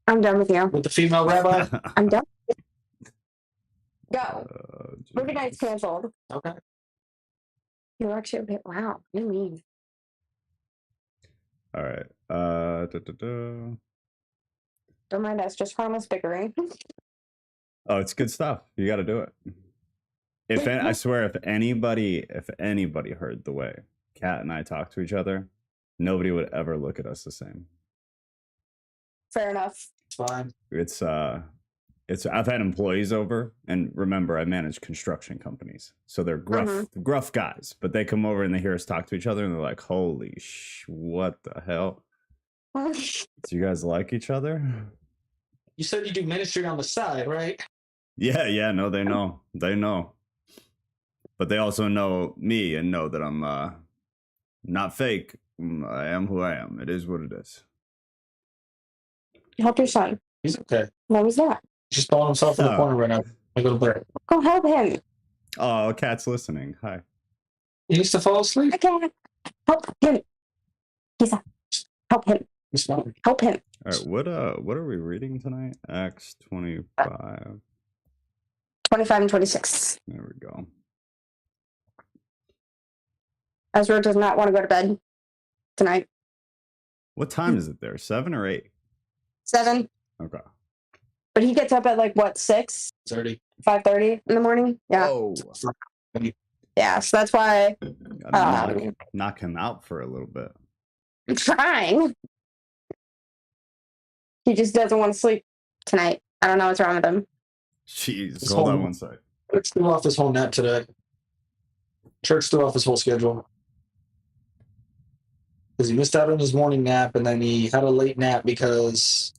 I'm done with you. With the female rabbi? I'm done. Go. Movie night's canceled. Okay. You're actually okay. Wow, you mean. All right. Don't mind us, just harmless bickering. Oh, it's good stuff. You got to do it. I swear, if anybody heard the way Kat and I talk to each other, nobody would ever look at us the same. Fair enough. It's fine. I've had employees over, and remember, I manage construction companies, so they're gruff guys, but they come over and they hear us talk to each other, and they're like, "Holy what the hell? Do you guys like each other?" You said you do ministry on the side, right? Yeah. No, they know, but they also know me and know that I'm not fake. I am who I am. It is what it is. Help your son. He's okay. What was that? He's just throwing himself in the corner right now. I go to bed. Go help him. Oh, Cat's listening. Hi. He needs to fall asleep. I can't. Help him. Lisa. Help him. Help him. All right. What are we reading tonight? Acts 25. 25 and 26. There we go. Ezra does not want to go to bed tonight. What time is it there? 7 or 8? 7. Okay. But he gets up at like what, 6? 30. 5:30 in the morning? Yeah. Oh. Yeah, so that's why knock him out for a little bit. I'm trying. He just doesn't want to sleep tonight. I don't know what's wrong with him. Jeez, hold on one sec. Church threw off his whole nap today. Church threw off his whole schedule. Because he missed out on his morning nap, and then he had a late nap because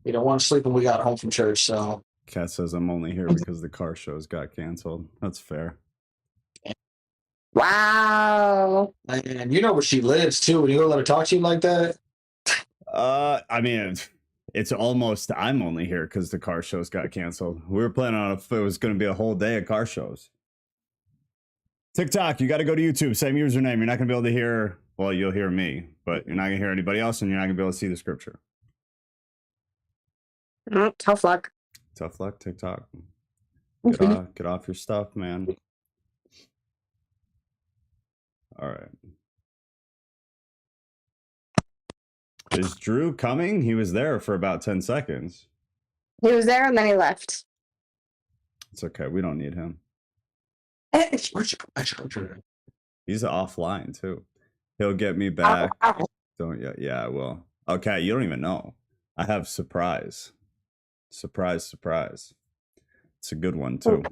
he don't want to sleep when we got home from church. So Kat says I'm only here because the car shows got canceled. That's fair. Wow. And you know where she lives too. When you go let her talk to you like that. I mean, it's almost. I'm only here because the car shows got canceled. We were planning on if it was going to be a whole day of car shows. TikTok, you got to go to YouTube. Same username. You're not going to be able to hear. Well, you'll hear me, but you're not going to hear anybody else, and you're not going to be able to see the scripture. Tough luck. Tough luck, TikTok. Get off your stuff, man. All right. Is Drew coming? He was there for about 10 seconds. He was there and then he left. It's okay. We don't need him. He's offline too. He'll get me back. Don't yet. Yeah, I will. Okay, you don't even know. I have surprise. Surprise. It's a good one too.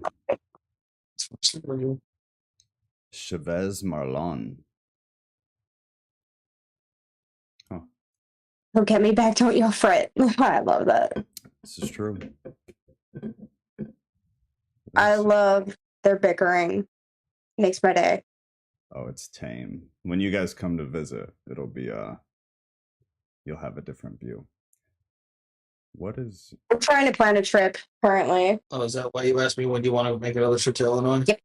Chavez Marlon. Oh. He'll get me back. Don't you fret. I love that. This is true. I love their bickering. Makes my day. Oh, it's tame. When you guys come to visit, it'll be you'll have a different view. What is... We're trying to plan a trip currently. Oh, is that why you asked me when do you want to make another trip to Illinois? Yep.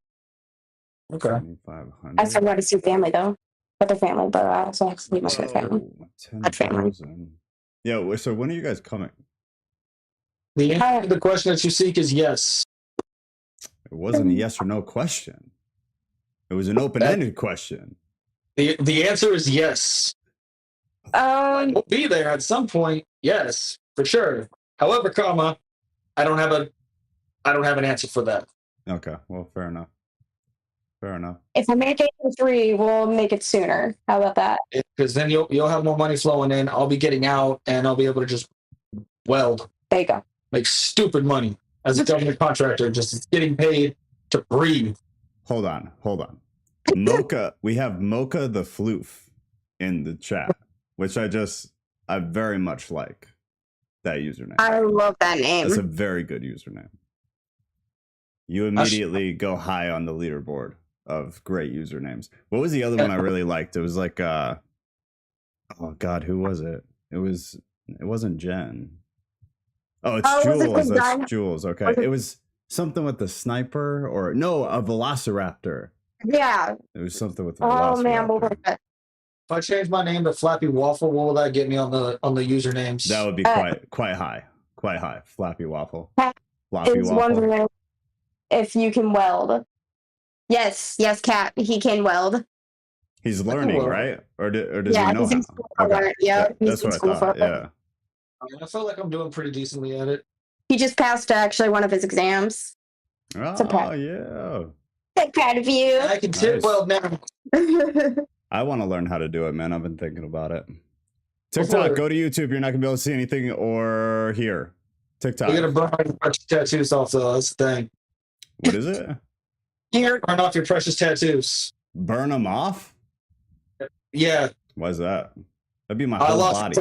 Okay. 2,500. I still want to see family though. But their family, but I also have to see my family. 10,000. Yeah, so when are you guys coming? The answer to the question that you seek is yes. It wasn't a yes or no question. It was an open-ended question. The answer is yes. We'll be there at some point. Yes, for sure. However, I don't have an answer for that. Okay, well, fair enough. If I make it in 3, we'll make it sooner. How about that? Because then you'll have more money flowing in. I'll be getting out, and I'll be able to just weld. There you go. Make stupid money as a government contractor, just getting paid to breathe. Hold on. Mocha, we have Mocha the Floof in the chat, which I very much like that username. I love that name. That's a very good username. You immediately go high on the leaderboard of great usernames. What was the other one I really liked? It was like, oh God, who was it? It wasn't Jen. Oh, it's Jules. That's Jules. Okay. It was something with the sniper a Velociraptor. Yeah. It was something with the Velociraptor. Oh man, what was it? If I change my name to Flappy Waffle, what will that get me on the usernames? That would be quite high. Quite high. Flappy Waffle. Cat Floppy is Waffle. wondering if you can weld. Yes, Cat. He can weld. He's learning, right? Or does he know he's in how? school Okay. Yeah, That's what I thought. Yeah. I feel like I'm doing pretty decently at it. He just passed actually one of his exams. Oh, yeah. I'm proud of you. I can tip weld now. I want to learn how to do it, man. I've been thinking about it. TikTok, go to YouTube. You're not going to be able to see anything or hear. TikTok. You're going to burn your precious tattoos off, though. That's the thing. What is it? You're burn off your precious tattoos. Burn them off? Yeah. Why is that? That'd be my whole body.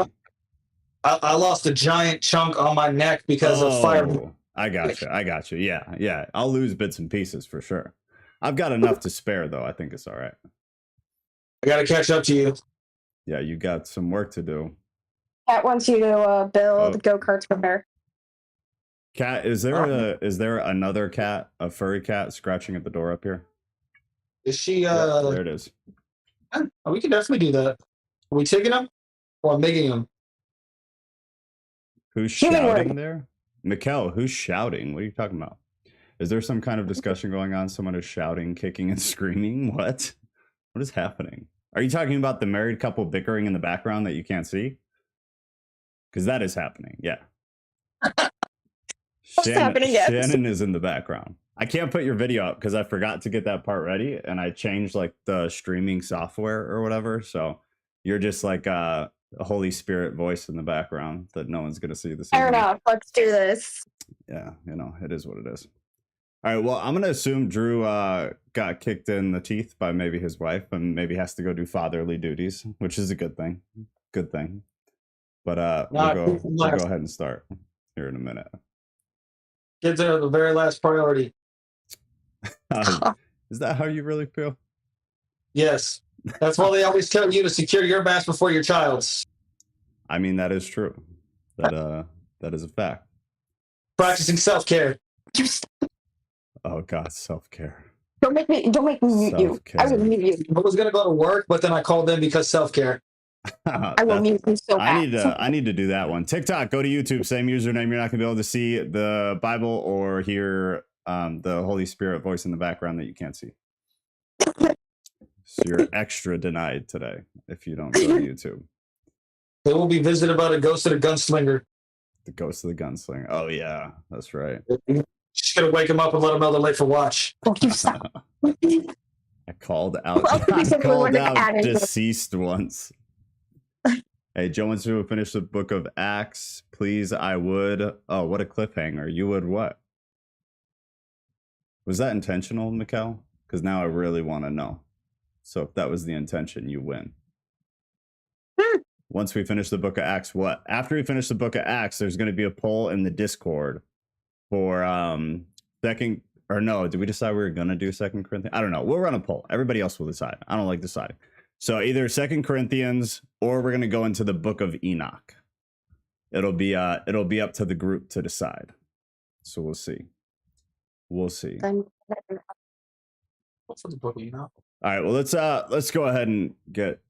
I lost a giant chunk on my neck because of fire. I got you. Yeah. I'll lose bits and pieces for sure. I've got enough to spare, though. I think it's all right. I got to catch up to you. Yeah, you got some work to do. Cat wants you to build go-karts with her. Cat, is there another cat, a furry cat, scratching at the door up here? Is she? There it is. We can definitely do that. Are we taking them or making them? Who's shouting there? Mikkel, who's shouting? What are you talking about? Is there some kind of discussion going on? Someone is shouting, kicking, and screaming? What? What is happening? Are you talking about the married couple bickering in the background that you can't see? Because that is happening, yeah. Shannon is in the background. I can't put your video up because I forgot to get that part ready, and I changed like the streaming software or whatever. So you're just like a Holy Spirit voice in the background that no one's gonna see this. Fair enough. Let's do this. Yeah, it is what it is. All right, well, I'm gonna assume Drew got kicked in the teeth by maybe his wife, and maybe has to go do fatherly duties, which is a good thing. Good thing. But we'll go ahead and start here in a minute. Kids are the very last priority. Is that how you really feel? Yes. That's why they always tell you to secure your mask before your child's. I mean, that is true. That is a fact. Practicing self-care. Oh God, self-care. Don't make me mute you. I will mute you. I was gonna go to work, but then I called in because self-care. I will mute you so bad. I need to do that one. TikTok, go to YouTube, same username. You're not gonna be able to see the Bible or hear the Holy Spirit voice in the background that you can't see. So you're extra denied today if you don't go to YouTube. They will be visited by the ghost of the gunslinger. The ghost of the gunslinger. Oh yeah, that's right. Just gonna wake them up and let them know they're late for watch. Oh, you stop. I called out deceased once. Hey, Joe wants to finish the book of Acts. Please, I would. Oh, what a cliffhanger. You would what? Was that intentional, Mikkel? Because now I really want to know. So if that was the intention, you win. Once we finish the book of Acts, what? After we finish the book of Acts, there's going to be a poll in the Discord for second, or no, did we decide we were going to do 2 Corinthians? I don't know. We'll run a poll. Everybody else will decide. I don't like deciding. So either 2 Corinthians or we're going to go into the book of Enoch. It'll be up to the group to decide. So we'll see. We'll see. All right, well, let's go ahead and get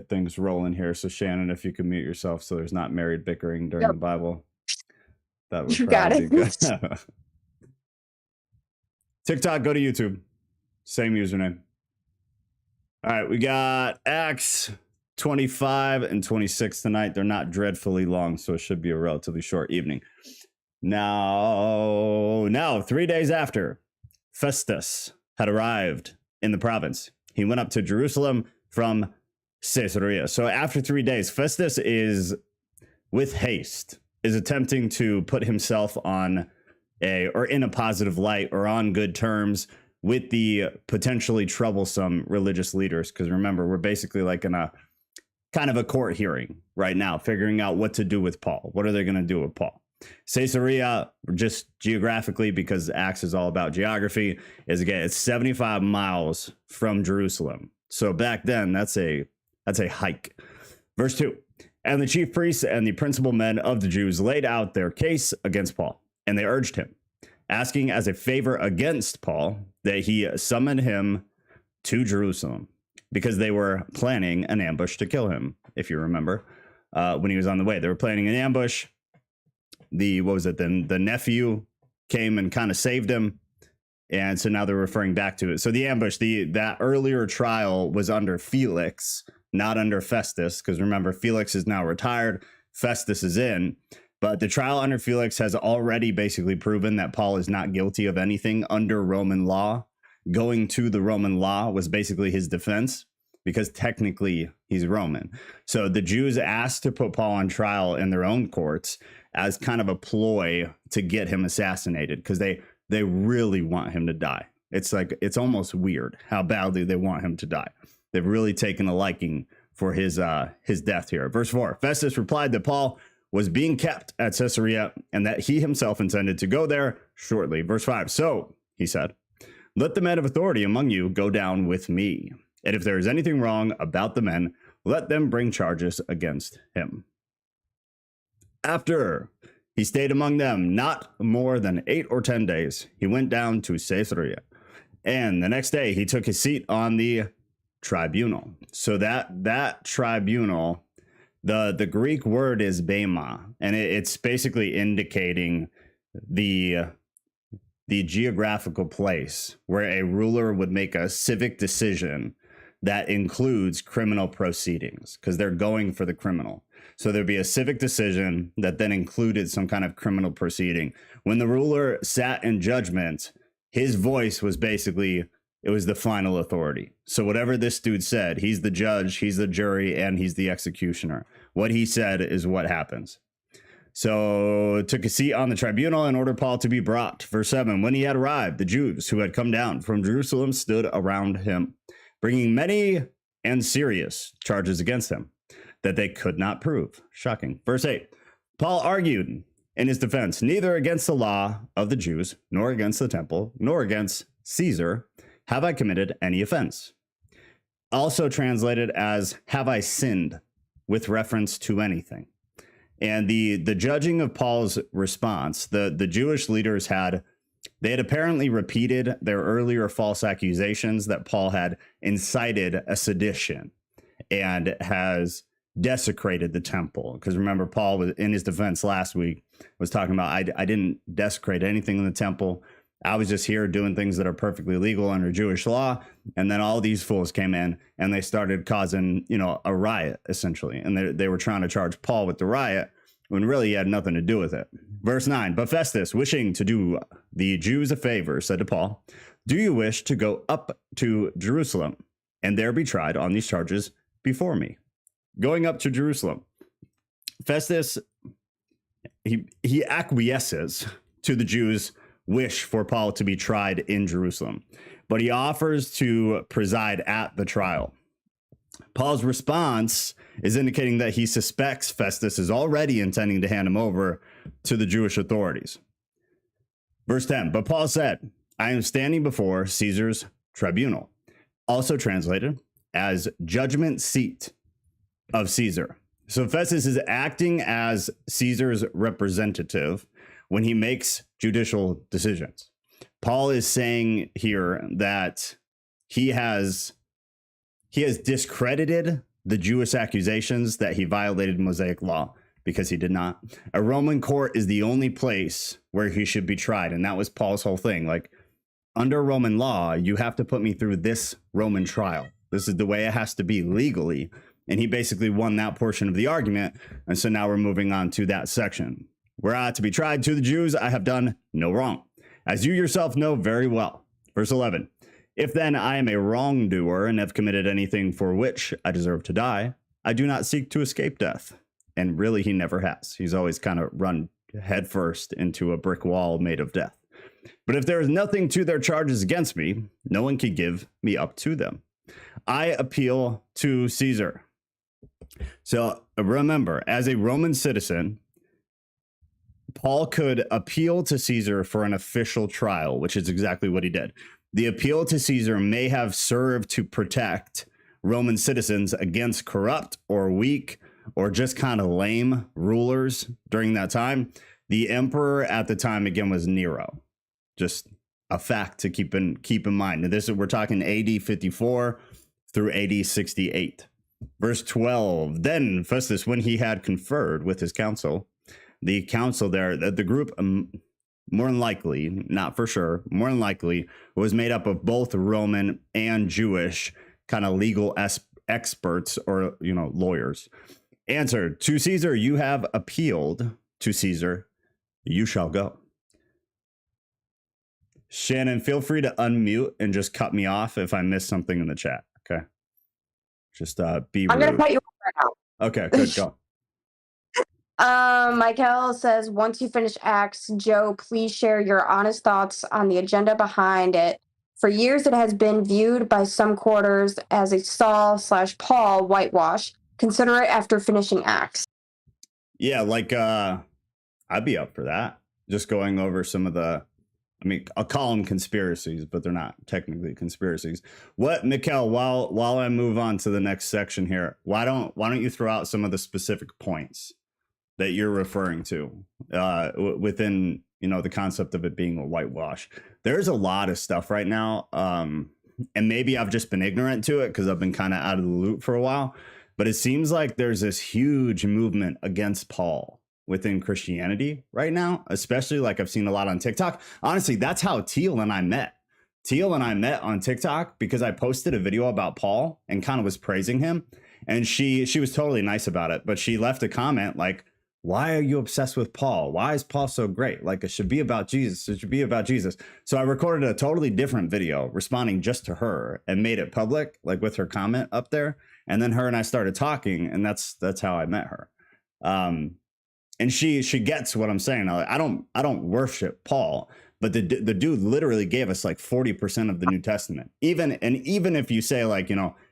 things rolling here. So Shannon, if you can mute yourself so there's not married bickering during the Bible. That would probably be good. TikTok, go to YouTube. Same username. All right, we got Acts 25 and 26 tonight. They're not dreadfully long, so it should be a relatively short evening. Now, 3 days after Festus had arrived in the province, he went up to Jerusalem from Caesarea. So after 3 days, Festus is, with haste, is attempting to put himself in a positive light or on good terms with the potentially troublesome religious leaders. Because remember, we're basically like in a kind of a court hearing right now, figuring out what to do with Paul. What are they going to do with Paul? Caesarea, just geographically, because Acts is all about geography, it's 75 miles from Jerusalem. So back then, that's a hike. Verse 2. And the chief priests and the principal men of the Jews laid out their case against Paul, and they urged him, asking as a favor against Paul that he summon him to Jerusalem because they were planning an ambush to kill him. If you remember, when he was on the way, they were planning an ambush. The nephew came and kind of saved him. And so now they're referring back to it. So the ambush, that earlier trial was under Felix, not under Festus, because remember, Felix is now retired. Festus is in. But the trial under Felix has already basically proven that Paul is not guilty of anything under Roman law. Going to the Roman law was basically his defense, because technically he's Roman. So the Jews asked to put Paul on trial in their own courts as kind of a ploy to get him assassinated, because they really want him to die. It's like, it's almost weird how badly they want him to die. They've really taken a liking for his death here. Verse 4, Festus replied that Paul was being kept at Caesarea and that he himself intended to go there shortly. Verse 5, so he said, let the men of authority among you go down with me. And if there is anything wrong about the men, let them bring charges against him. After he stayed among them not more than 8 or 10 days, he went down to Caesarea. And the next day he took his seat on the tribunal. So that tribunal, the Greek word is bema, and it's basically indicating the geographical place where a ruler would make a civic decision that includes criminal proceedings, because they're going for the criminal. So there'd be a civic decision that then included some kind of criminal proceeding. When the ruler sat in judgment, his voice was basically, it was the final authority. So whatever this dude said, he's the judge, he's the jury, and he's the executioner. What he said is what happens. So took a seat on the tribunal and ordered Paul to be brought. Verse 7, when he had arrived, the Jews who had come down from Jerusalem stood around him, bringing many and serious charges against him that they could not prove. Shocking. Verse 8, Paul argued in his defense, neither against the law of the Jews, nor against the temple, nor against Caesar have I committed any offense. Also translated as, have I sinned, with reference to anything. And the judging of Paul's response, the Jewish leaders had apparently repeated their earlier false accusations that Paul had incited a sedition and has desecrated the temple. Because remember, Paul was in his defense last week was talking about, I didn't desecrate anything in the temple. I was just here doing things that are perfectly legal under Jewish law. And then all these fools came in and they started causing, a riot, essentially. And they were trying to charge Paul with the riot when really he had nothing to do with it. Verse 9, but Festus, wishing to do the Jews a favor, said to Paul, do you wish to go up to Jerusalem and there be tried on these charges before me? Going up to Jerusalem. Festus, he acquiesces to the Jews' wish for Paul to be tried in Jerusalem, but he offers to preside at the trial. Paul's response is indicating that he suspects Festus is already intending to hand him over to the Jewish authorities. Verse 10, but Paul said, I am standing before Caesar's tribunal, also translated as judgment seat of Caesar. So Festus is acting as Caesar's representative when he makes judicial decisions. Paul is saying here that he has discredited the Jewish accusations that he violated Mosaic law, because he did not. A Roman court is the only place where he should be tried. And that was Paul's whole thing. Like, under Roman law, you have to put me through this Roman trial. This is the way it has to be legally. And he basically won that portion of the argument. And so now we're moving on to that section. Were I to be tried to the Jews, I have done no wrong, as you yourself know very well. Verse 11, if then I am a wrongdoer and have committed anything for which I deserve to die, I do not seek to escape death. And really, he never has. He's always kind of run headfirst into a brick wall made of death. But if there is nothing to their charges against me, no one can give me up to them. I appeal to Caesar. So remember, as a Roman citizen, Paul could appeal to Caesar for an official trial, which is exactly what he did. The appeal to Caesar may have served to protect Roman citizens against corrupt or weak or just kind of lame rulers during that time. The emperor at the time, again, was Nero. Just a fact to keep in mind. And we're talking AD 54. through AD 68. Verse 12, then Festus, when he had conferred with his council, the council there, the group, more than likely, not for sure, more than likely was made up of both Roman and Jewish kind of legal experts or, lawyers. Answered, to Caesar, you have appealed. To Caesar, you shall go. Shannon, feel free to unmute and just cut me off if I miss something in the chat. Okay. Just be rude. I'm going to cut you off right now. Okay, good, go. Michael says, once you finish Acts, Joe, please share your honest thoughts on the agenda behind it. For years, it has been viewed by some quarters as a Saul/Paul whitewash. Consider it after finishing Acts. Yeah, I'd be up for that. Just going over some of the, I'll call them conspiracies, but they're not technically conspiracies. What, Mikkel, while I move on to the next section here, why don't you throw out some of the specific points that you're referring to within, the concept of it being a whitewash? There's a lot of stuff right now. And maybe I've just been ignorant to it because I've been kind of out of the loop for a while, but it seems like there's this huge movement against Paul within Christianity right now, especially I've seen a lot on TikTok. Honestly, that's how Teal and I met. Teal and I met on TikTok because I posted a video about Paul and kind of was praising him. And she was totally nice about it, but she left a comment why are you obsessed with Paul? Why is Paul so great? It should be about Jesus. It should be about Jesus. So I recorded a totally different video responding just to her and made it public, with her comment up there. And then her and I started talking, and that's how I met her. And she gets what I'm saying. I don't worship Paul, but the dude literally gave us 40% of the New Testament. Even if you say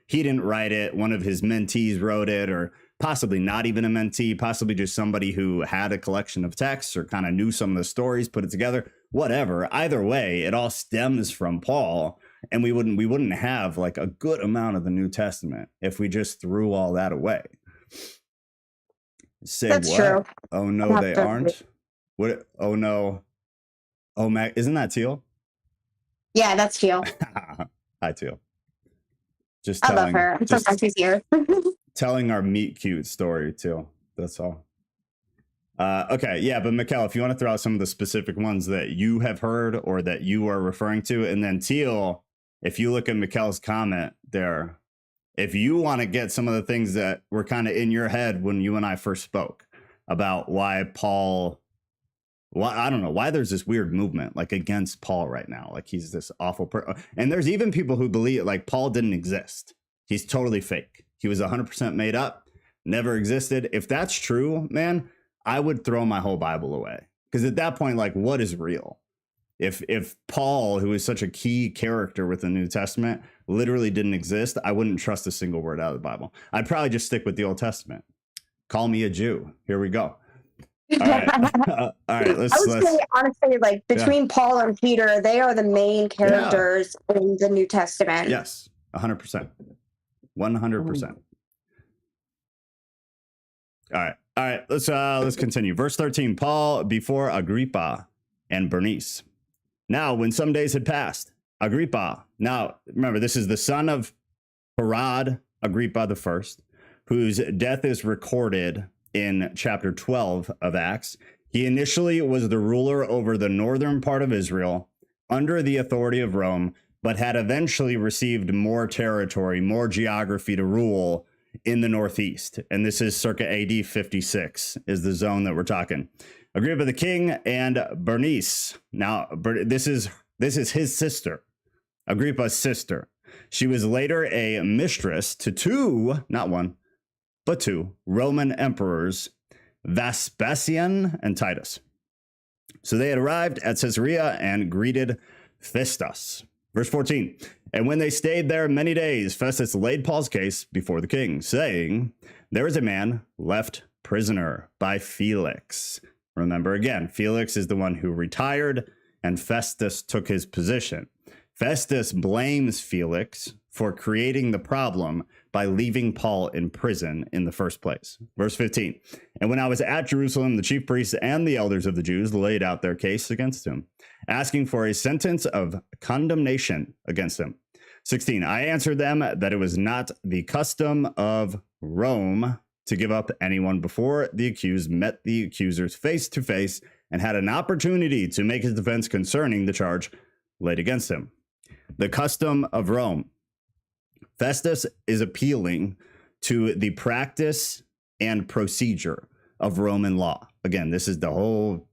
he didn't write it, one of his mentees wrote it, or possibly not even a mentee, possibly just somebody who had a collection of texts or kind of knew some of the stories, put it together, whatever. Either way, it all stems from Paul, and we wouldn't have a good amount of the New Testament if we just threw all that away. Say That's what? true. Oh no, they aren't. What? Oh no. Oh, Mac, isn't that Teal? Yeah, that's Teal. Hi, Teal. I love her. Sometimes she's here. Telling our meet cute story too. That's all. Okay, yeah, but Mikkel, if you want to throw out some of the specific ones that you have heard or that you are referring to, and then Teal, if you look at Mikkel's comment there, if you want to get some of the things that were kind of in your head when you and I first spoke about why Paul, I don't know, why there's this weird movement against Paul right now. He's this awful person. And there's even people who believe Paul didn't exist. He's totally fake. He was 100% made up, never existed. If that's true, man, I would throw my whole Bible away. Because at that point, what is real? If Paul, who is such a key character with the New Testament, literally didn't exist, I wouldn't trust a single word out of the Bible. I'd probably just stick with the Old Testament. Call me a Jew. Here we go. All right. All right. Let's say, honestly, between Paul and Peter, they are the main characters in the New Testament. Yes, 100%. 100%. All right. Let's continue. Verse 13. Paul before Agrippa and Bernice. Now, when some days had passed, Agrippa. Now, remember, this is the son of Herod Agrippa the first, whose death is recorded in chapter 12 of Acts. He initially was the ruler over the northern part of Israel under the authority of Rome, but had eventually received more territory, more geography to rule in the northeast. And this is circa AD 56 is the zone that we're talking. Agrippa the king and Bernice. Now, this is his sister, Agrippa's sister. She was later a mistress to two, not one, but two Roman emperors, Vespasian and Titus. So they had arrived at Caesarea and greeted Festus. Verse 14, and when they stayed there many days, Festus laid Paul's case before the king, saying, there is a man left prisoner by Felix. Remember again, Felix is the one who retired and Festus took his position. Festus blames Felix for creating the problem by leaving Paul in prison in the first place. Verse 15, and when I was at Jerusalem, the chief priests and the elders of the Jews laid out their case against him, asking for a sentence of condemnation against him. 16, I answered them that it was not the custom of Rome to give up anyone before the accused met the accusers face to face and had an opportunity to make his defense concerning the charge laid against him. The custom of Rome. Festus is appealing to the practice and procedure of Roman law. Again, this is the whole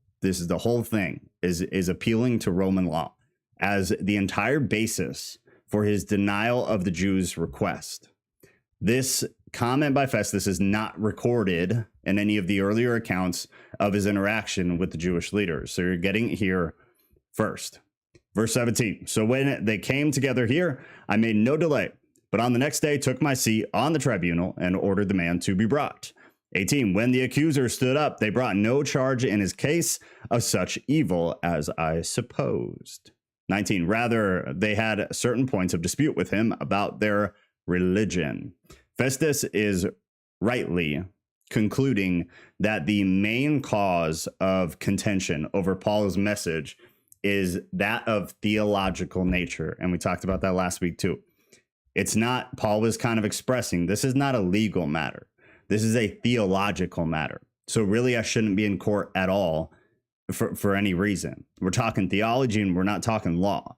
thing is appealing to Roman law as the entire basis for his denial of the Jews' request. This comment by Festus is not recorded in any of the earlier accounts of his interaction with the Jewish leaders. So you're getting it here first. Verse 17. So when they came together here, I made no delay, but on the next day took my seat on the tribunal and ordered the man to be brought. 18. When the accuser stood up, they brought no charge in his case of such evil as I supposed. 19. Rather, they had certain points of dispute with him about their religion. Festus is rightly concluding that the main cause of contention over Paul's message is that of theological nature. And we talked about that last week too. It's not, Paul was kind of expressing, this is not a legal matter. This is a theological matter. So really, I shouldn't be in court at all for any reason. We're talking theology and we're not talking law.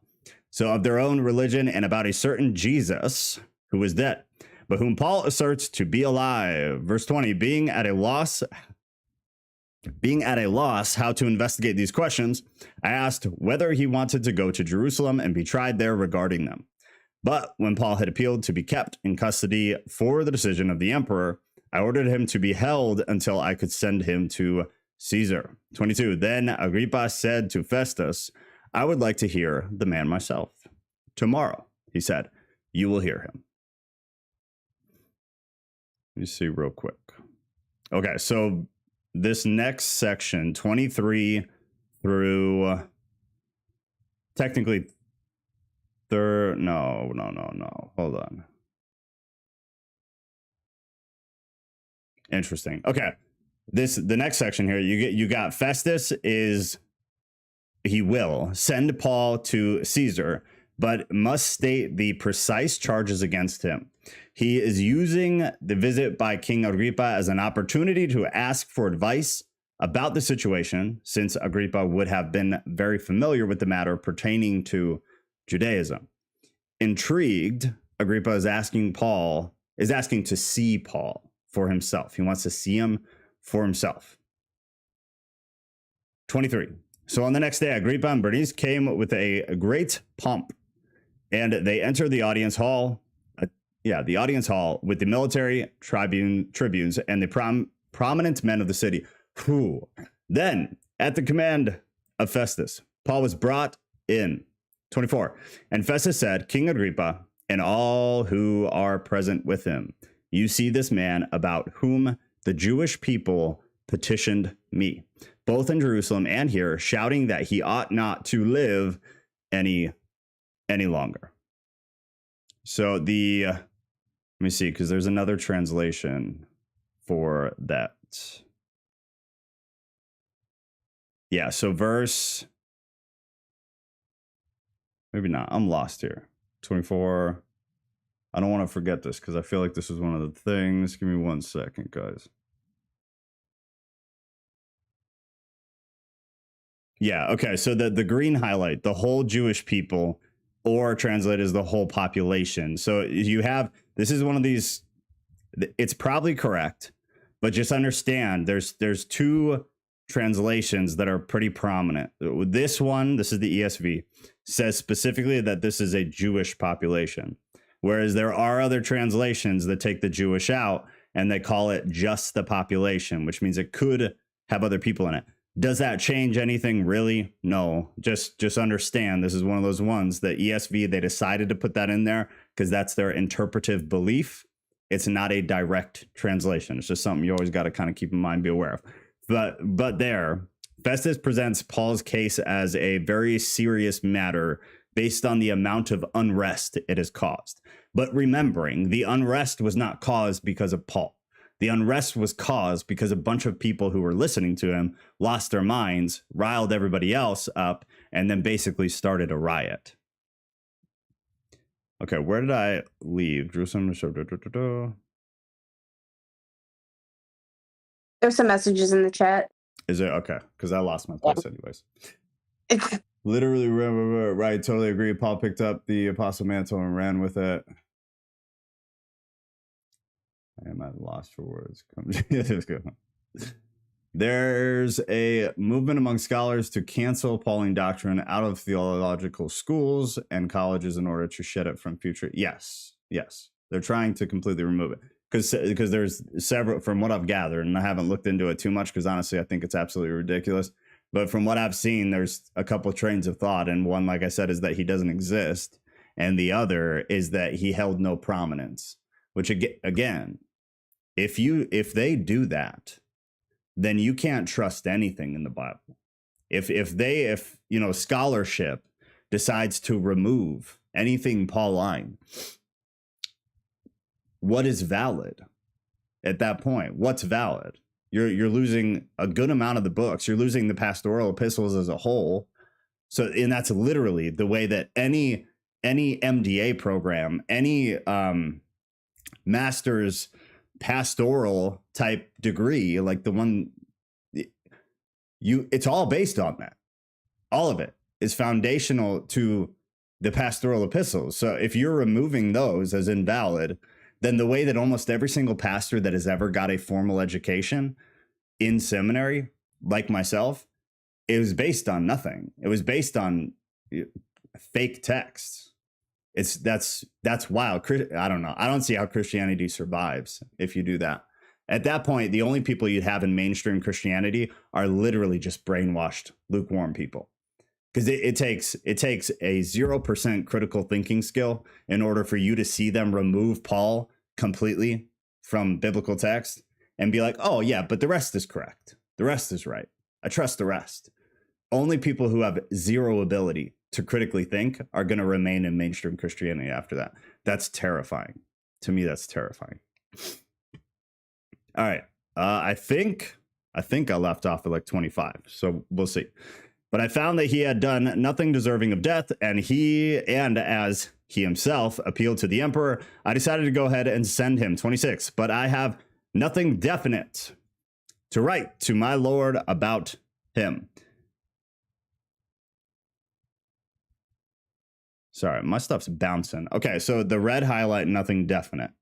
So of their own religion and about a certain Jesus who is dead, but whom Paul asserts to be alive. Verse 20, being at a loss how to investigate these questions, I asked whether he wanted to go to Jerusalem and be tried there regarding them. But when Paul had appealed to be kept in custody for the decision of the emperor, I ordered him to be held until I could send him to Caesar. 22, then Agrippa said to Festus, I would like to hear the man myself. Tomorrow, he said, you will hear him. Let me see real quick. Okay, so this next section, 23 through technically no. Hold on. Interesting. Okay. The next section here, you got Festus he will send Paul to Caesar, but must state the precise charges against him. He is using the visit by King Agrippa as an opportunity to ask for advice about the situation, since Agrippa would have been very familiar with the matter pertaining to Judaism. Intrigued, Agrippa is asking to see Paul for himself. He wants to see him for himself. 23. So on the next day, Agrippa and Bernice came with a great pomp, and they entered the audience hall. The audience hall with the military tribunes and the prominent men of the city. Then, at the command of Festus, Paul was brought in. 24. And Festus said, King Agrippa, and all who are present with him, you see this man about whom the Jewish people petitioned me, both in Jerusalem and here, shouting that he ought not to live any longer. So let me see, because there's another translation for that. Yeah, so maybe not. I'm lost here. 24. I don't want to forget this because I feel like this is one of the things. Give me 1 second, guys. Yeah, okay. So the green highlight, the whole Jewish people, or translated as the whole population. So you have, this is one of these, it's probably correct, but just understand there's two translations that are pretty prominent. This one, this is the ESV, says specifically that this is a Jewish population, whereas there are other translations that take the Jewish out and they call it just the population, which means it could have other people in it. Does that change anything really? No, just understand this is one of those ones that ESV, they decided to put that in there because that's their interpretive belief. It's not a direct translation. It's just something you always got to kind of keep in mind, be aware of. But there, Festus presents Paul's case as a very serious matter based on the amount of unrest it has caused. But remembering, the unrest was not caused because of Paul. The unrest was caused because a bunch of people who were listening to him lost their minds, riled everybody else up, and then basically started a riot. Okay, where did I leave? Jerusalem. There's some messages in the chat. Is it okay? Because I lost my place anyways. Literally, right. Totally agree. Paul picked up the apostle mantle and ran with it. I am at a loss for words. There's a movement among scholars to cancel Pauline doctrine out of theological schools and colleges in order to shed it from future. Yes. They're trying to completely remove it because there's several, from what I've gathered, and I haven't looked into it too much because honestly, I think it's absolutely ridiculous. But from what I've seen, there's a couple of trains of thought. And one, like I said, is that he doesn't exist. And the other is that he held no prominence, which again, if they do that, then you can't trust anything in the Bible. If scholarship decides to remove anything Pauline, what is valid at that point? What's valid? You're losing a good amount of the books. You're losing the pastoral epistles as a whole. So, and that's literally the way that any MDA program, any master's pastoral type degree, like the one it's all based on that. All of it is foundational to the pastoral epistles. So if you're removing those as invalid, then the way that almost every single pastor that has ever got a formal education in seminary, like myself, it was based on nothing. It was based on fake texts. That's wild. I don't know. I don't see how Christianity survives if you do that. At that point, the only people you'd have in mainstream Christianity are literally just brainwashed, lukewarm people. Because it takes a 0% critical thinking skill in order for you to see them remove Paul completely from biblical text and be like, oh yeah, but the rest is correct. The rest is right. I trust the rest. Only people who have zero ability to critically think are going to remain in mainstream Christianity after that. That's terrifying. To me, that's terrifying. All right. I think I left off at like 25. So we'll see. But I found that he had done nothing deserving of death, and as he himself appealed to the emperor, I decided to go ahead and send him. 26. But I have nothing definite to write to my lord about him. Sorry, my stuff's bouncing. Okay, so the red highlight, nothing definite.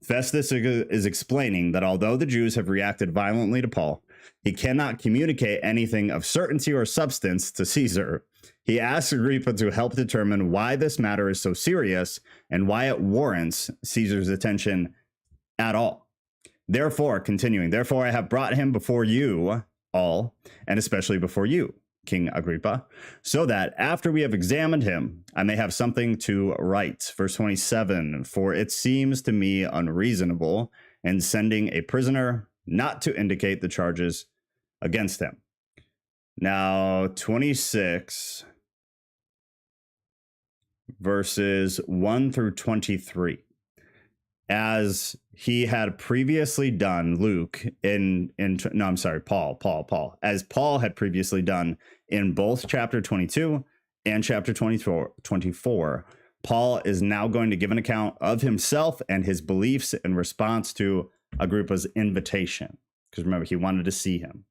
Festus is explaining that although the Jews have reacted violently to Paul, he cannot communicate anything of certainty or substance to Caesar. He asks Agrippa to help determine why this matter is so serious and why it warrants Caesar's attention at all. Therefore, continuing, therefore I have brought him before you all, and especially before you, King Agrippa, so that after we have examined him, I may have something to write. Verse 27, for it seems to me unreasonable in sending a prisoner not to indicate the charges against him. Now, 26, verses 1 through 23. As he had previously done, Paul, as Paul had previously done in both chapter 22 and chapter 24, Paul is now going to give an account of himself and his beliefs in response to Agrippa's invitation. Because remember, he wanted to see him.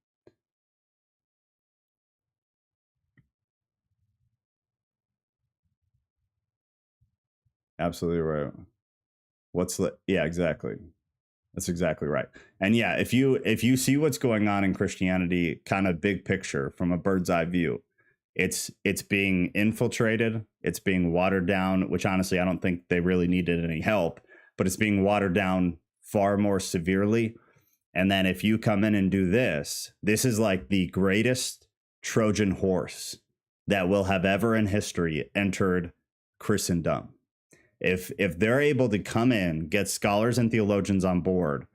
Absolutely right. Yeah, exactly. That's exactly right. And yeah, if you see what's going on in Christianity, kind of big picture from a bird's eye view, it's being infiltrated, it's being watered down, which honestly, I don't think they really needed any help, but it's being watered down far more severely. And then if you come in and do this is like the greatest Trojan horse that will have ever in history entered Christendom. If they're able to come in, get scholars and theologians on board,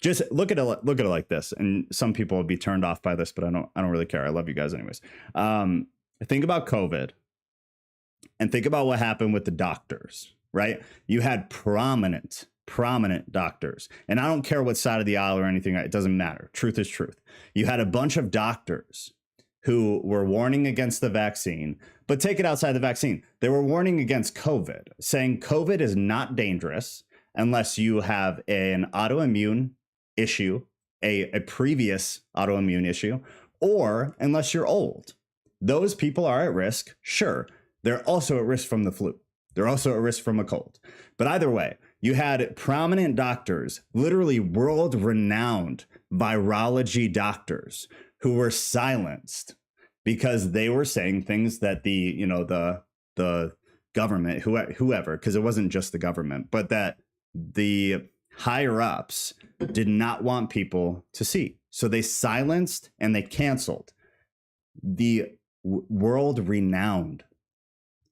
just look at it like this. And some people will be turned off by this, but I don't really care. I love you guys anyways. Think about COVID and think about what happened with the doctors, right? You had prominent doctors, and I don't care what side of the aisle or anything. It doesn't matter. Truth is truth. You had a bunch of doctors who were warning against the vaccine, but take it outside the vaccine. They were warning against COVID, saying COVID is not dangerous unless you have an autoimmune issue, a previous autoimmune issue, or unless you're old. Those people are at risk, sure. They're also at risk from the flu. They're also at risk from a cold. But either way, you had prominent doctors, literally world-renowned virology doctors, who were silenced because they were saying things that the government, whoever, because it wasn't just the government, but that the higher ups did not want people to see. So they silenced and they canceled the world-renowned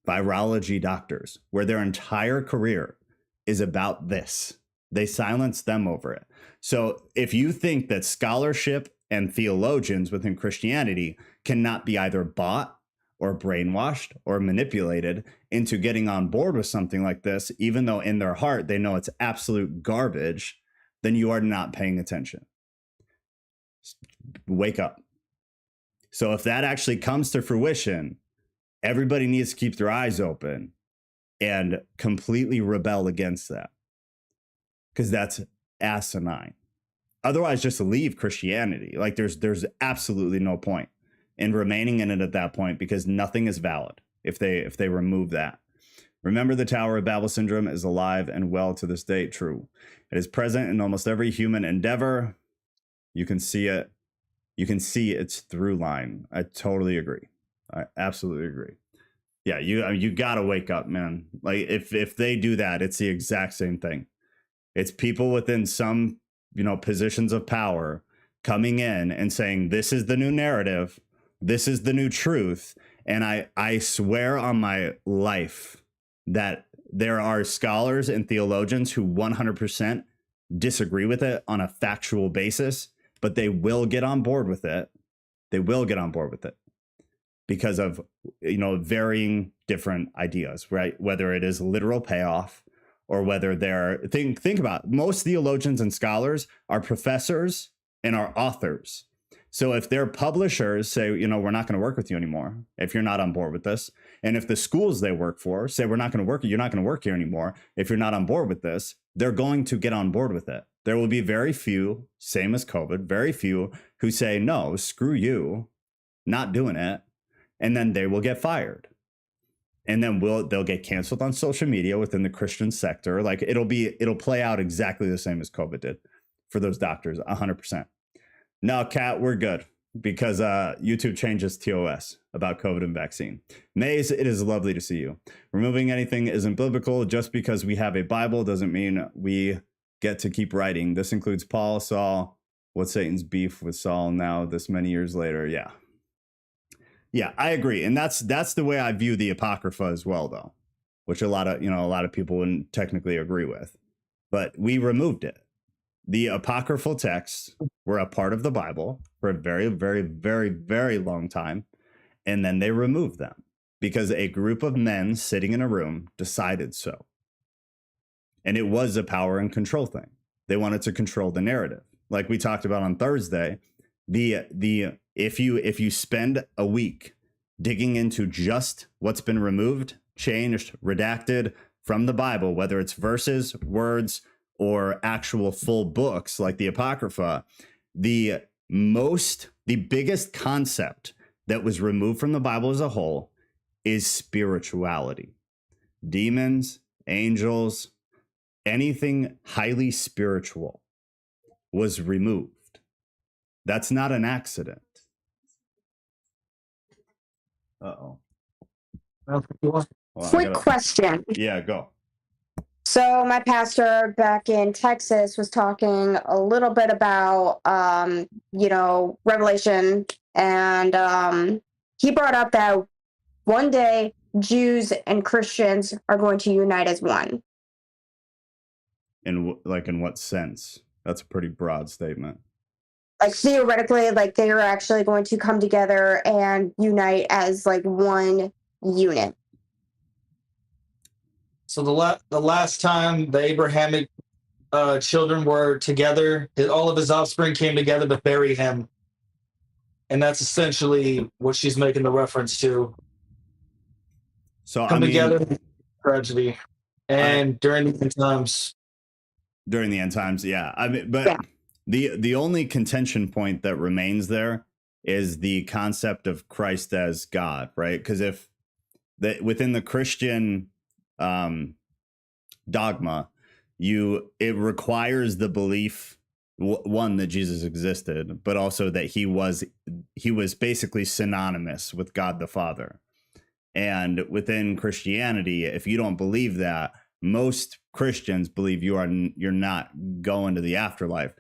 virology doctors, where their entire career is about this. They silenced them over it. So if you think that scholarship and theologians within Christianity cannot be either bought or brainwashed or manipulated into getting on board with something like this, even though in their heart they know it's absolute garbage, then you are not paying attention. Wake up. So if that actually comes to fruition, everybody needs to keep their eyes open and completely rebel against that, because that's asinine. Otherwise, just leave Christianity. Like there's absolutely no point in remaining in it at that point, because nothing is valid if they remove that. Remember, the Tower of Babel syndrome is alive and well to this day. True. It is present in almost every human endeavor. You can see it. You can see its through line. I totally agree. I absolutely agree. Yeah, you gotta wake up, man. Like if they do that, it's the exact same thing. It's people within some, positions of power coming in and saying, this is the new narrative, this is the new truth. And I swear on my life that there are scholars and theologians who 100% disagree with it on a factual basis, but they will get on board with it. They will get on board with it because of, varying different ideas, right? Whether it is literal payoff or whether they're, think about it, most theologians and scholars are professors and are authors. So if their publishers say, we're not going to work with you anymore if you're not on board with this, and if the schools they work for say, you're not going to work here anymore if you're not on board with this, they're going to get on board with it. There will be very few, same as COVID, very few who say, no, screw you, not doing it. And then they will get fired. And then they'll get canceled on social media within the Christian sector. Like it'll play out exactly the same as COVID did for those doctors, 100%. No, Kat, we're good because YouTube changes TOS about COVID and vaccine. Maze, it is lovely to see you. Removing anything isn't biblical. Just because we have a Bible doesn't mean we get to keep writing. This includes Paul, Saul. What's Satan's beef with Saul now this many years later? Yeah, I agree. And that's the way I view the Apocrypha as well, though, which a lot of people wouldn't technically agree with. But we removed it. The apocryphal texts were a part of the Bible for a very, very, very, very long time. And then they removed them because a group of men sitting in a room decided so. And it was a power and control thing. They wanted to control the narrative. Like we talked about on Thursday, if you spend a week digging into just what's been removed, changed, redacted from the Bible, whether it's verses, words, or actual full books like the Apocrypha, the biggest concept that was removed from the Bible as a whole is spirituality. Demons, angels, anything highly spiritual was removed. That's not an accident. Uh-oh. Quick question. Yeah, go. So my pastor back in Texas was talking a little bit about, Revelation, and he brought up that one day Jews and Christians are going to unite as one. In what sense? That's a pretty broad statement. Like theoretically, like they are actually going to come together and unite as like one unit. So the last time the Abrahamic children were together, all of his offspring came together to bury him. and that's essentially what she's making the reference to. So come together, tragedy, and during the end times. During the end times, yeah. I mean, but the only contention point that remains there is the concept of Christ as God, right? Because if within the Christian dogma, it requires the belief, one, that Jesus existed, but also that he was basically synonymous with God the Father. And within Christianity, if you don't believe that, most Christians believe you're not going to the afterlife.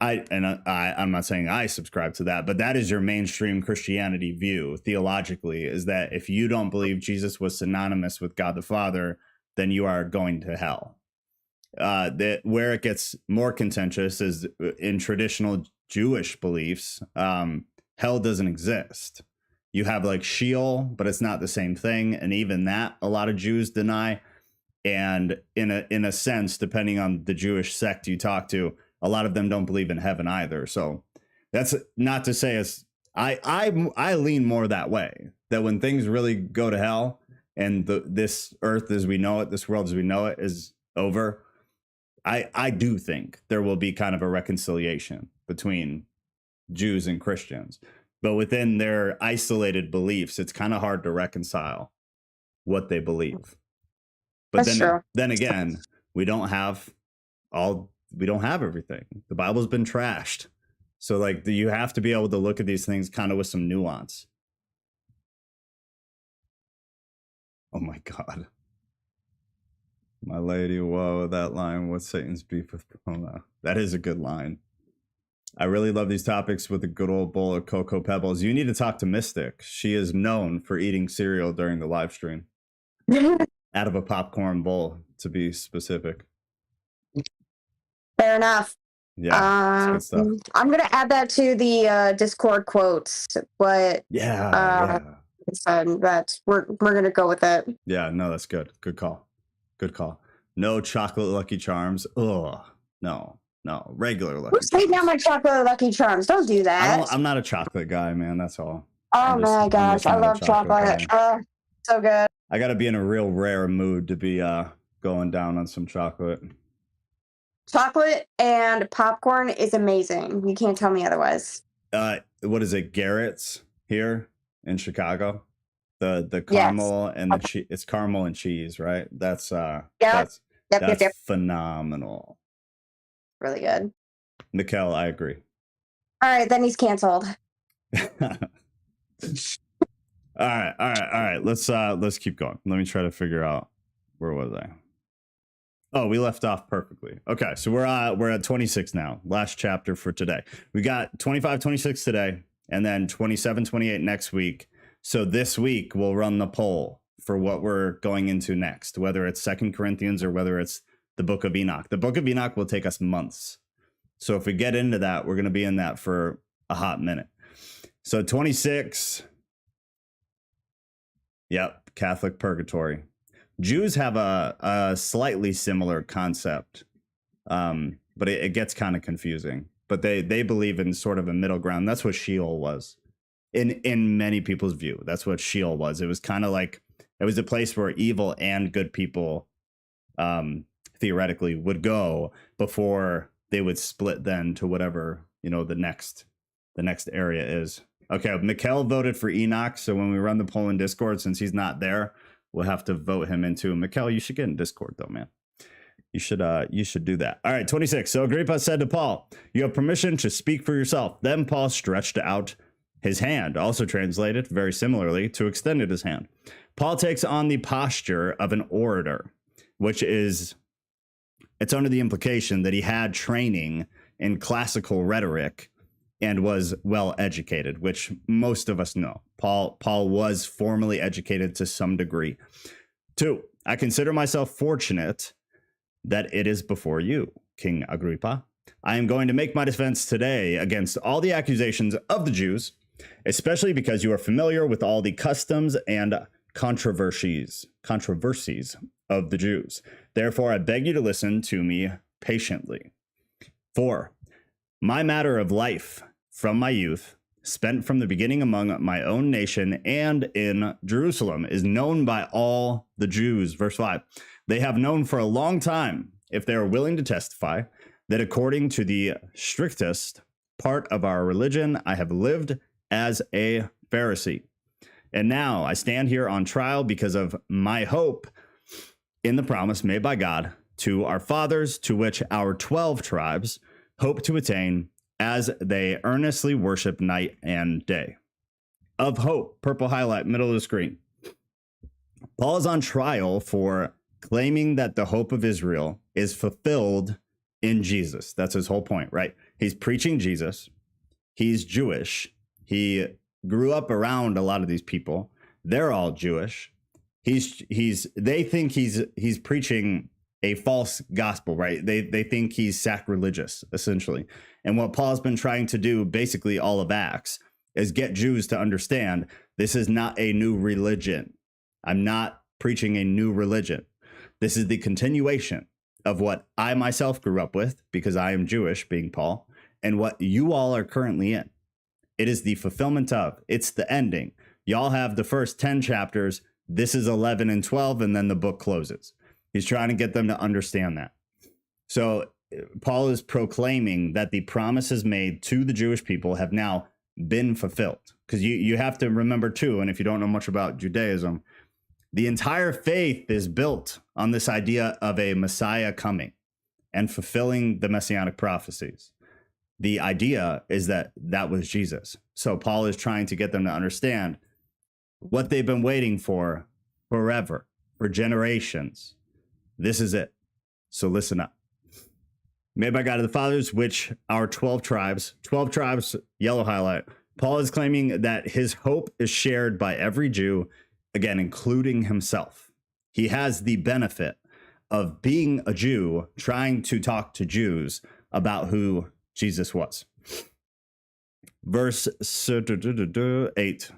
I'm not saying I subscribe to that, but that is your mainstream Christianity view theologically, is that if you don't believe Jesus was synonymous with God the Father, then you are going to hell. Where it gets more contentious is in traditional Jewish beliefs. Hell doesn't exist. You have like Sheol, but it's not the same thing, and even that a lot of Jews deny. And in a sense, depending on the Jewish sect you talk to, a lot of them don't believe in heaven either. So that's not to say I lean more that way, that when things really go to hell and this earth as we know it, this world as we know it is over, I do think there will be kind of a reconciliation between Jews and Christians. But within their isolated beliefs, it's kind of hard to reconcile what they believe. But then again, we don't have everything. The Bible's been trashed. So like you have to be able to look at these things kind of with some nuance. Oh my God. My lady, whoa, that line, what's Satan's beef with Poma? That is a good line. I really love these topics with a good old bowl of Cocoa Pebbles. You need to talk to Mystic. She is known for eating cereal during the live stream. Out of a popcorn bowl, to be specific. Fair enough. Yeah, good stuff. I'm gonna add that to the Discord quotes, but that we're gonna go with it. Yeah, no, that's good. Good call. Good call. No chocolate Lucky Charms. Ugh, no, regular Lucky Charms. Who's taking out my chocolate Lucky Charms? Don't do that. I'm not a chocolate guy, man. That's all. Oh my gosh, I love chocolate. So good. I got to be in a real rare mood to be going down on some chocolate. Chocolate and popcorn is amazing. You can't tell me otherwise. What is it? Garrett's here in Chicago. The caramel and the cheese. It's caramel and cheese, right? That's that's phenomenal. Really good. Mikkel, I agree. All right, then he's canceled. All right. Let's keep going. Let me try to figure out, where was I? Oh, we left off perfectly. Okay, so we're at 26 now. Last chapter for today. We got 25, 26 today, and then 27, 28 next week. So this week we'll run the poll for what we're going into next, whether it's 2 Corinthians or whether it's the Book of Enoch. The Book of Enoch will take us months. So if we get into that, we're going to be in that for a hot minute. So 26. Yep, Catholic purgatory. Jews have a slightly similar concept, but it gets kind of confusing. But they believe in sort of a middle ground. That's what Sheol was. In many people's view, that's what Sheol was. It was kind of like, it was a place where evil and good people theoretically would go before they would split then to whatever, the next area is. Okay, Mikkel voted for Enoch, so when we run the poll in Discord, since he's not there, we'll have to vote him into. Mikkel, you should get in Discord though, man. You should do that. All right, 26. So Agrippa said to Paul, "You have permission to speak for yourself." Then Paul stretched out his hand, also translated very similarly to extended his hand. Paul takes on the posture of an orator, which is, it's under the implication that he had training in classical rhetoric and was well educated, which most of us know. Paul was formally educated to some degree. 2, I consider myself fortunate that it is before you, King Agrippa. I am going to make my defense today against all the accusations of the Jews, especially because you are familiar with all the customs and controversies of the Jews. Therefore, I beg you to listen to me patiently. 4, my matter of life from my youth spent from the beginning among my own nation and in Jerusalem, is known by all the Jews. Verse 5, they have known for a long time, if they are willing to testify, that according to the strictest part of our religion, I have lived as a Pharisee. And now I stand here on trial because of my hope in the promise made by God to our fathers, to which our 12 tribes hope to attain as they earnestly worship night and day. Of hope, purple highlight, middle of the screen. Paul is on trial for claiming that the hope of Israel is fulfilled in Jesus. That's his whole point, right? He's preaching Jesus. He's Jewish. He grew up around a lot of these people. They're all Jewish. They think he's preaching a false gospel, right? They think he's sacrilegious, essentially. And what Paul's been trying to do, basically all of Acts, is get Jews to understand this is not a new religion. I'm not preaching a new religion. This is the continuation of what I myself grew up with, because I am Jewish, being Paul, and what you all are currently in. It is the fulfillment of, it's the ending. Y'all have the first 10 chapters. This is 11 and 12, and then the book closes. He's trying to get them to understand that. So Paul is proclaiming that the promises made to the Jewish people have now been fulfilled. Because you have to remember too, and if you don't know much about Judaism, the entire faith is built on this idea of a Messiah coming and fulfilling the messianic prophecies. The idea is that that was Jesus. So Paul is trying to get them to understand what they've been waiting for forever, for generations. This is it. So listen up. Made by God of the fathers, which our 12 tribes, yellow highlight. Paul is claiming that his hope is shared by every Jew, again, including himself. He has the benefit of being a Jew, trying to talk to Jews about who Jesus was. Verse 8.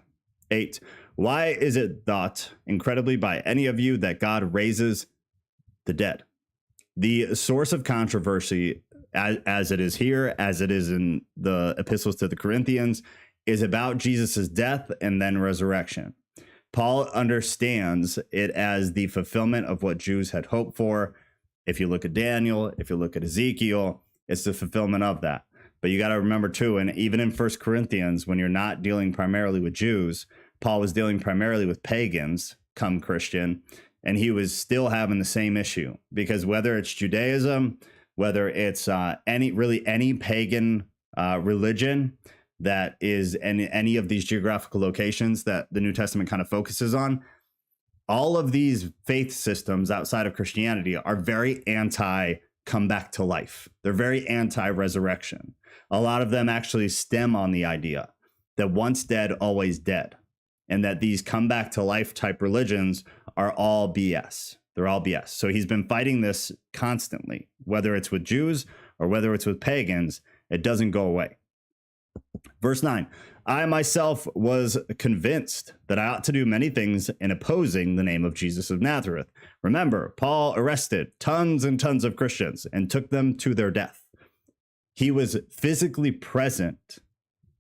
Why is it thought incredibly by any of you that God raises the dead? The source of controversy, as it is here, as it is in the epistles to the Corinthians, is about Jesus's death and then resurrection. Paul understands it as the fulfillment of what Jews had hoped for. If you look at Daniel, if you look at Ezekiel, it's the fulfillment of that. But you got to remember too, and even in 1 Corinthians, when you're not dealing primarily with Jews, Paul was dealing primarily with pagans, come Christian, and he was still having the same issue, because whether it's Judaism, whether it's any pagan religion that is in any of these geographical locations that the New Testament kind of focuses on, all of these faith systems outside of Christianity are very anti come back to life. They're very anti-resurrection. A lot of them actually stem on the idea that once dead, always dead, and that these come back to life type religions are all BS. They're all BS. So he's been fighting this constantly, whether it's with Jews or whether it's with pagans. It doesn't go away. Verse 9, I myself was convinced that I ought to do many things in opposing the name of Jesus of Nazareth. Remember, Paul arrested tons and tons of Christians and took them to their death. He was physically present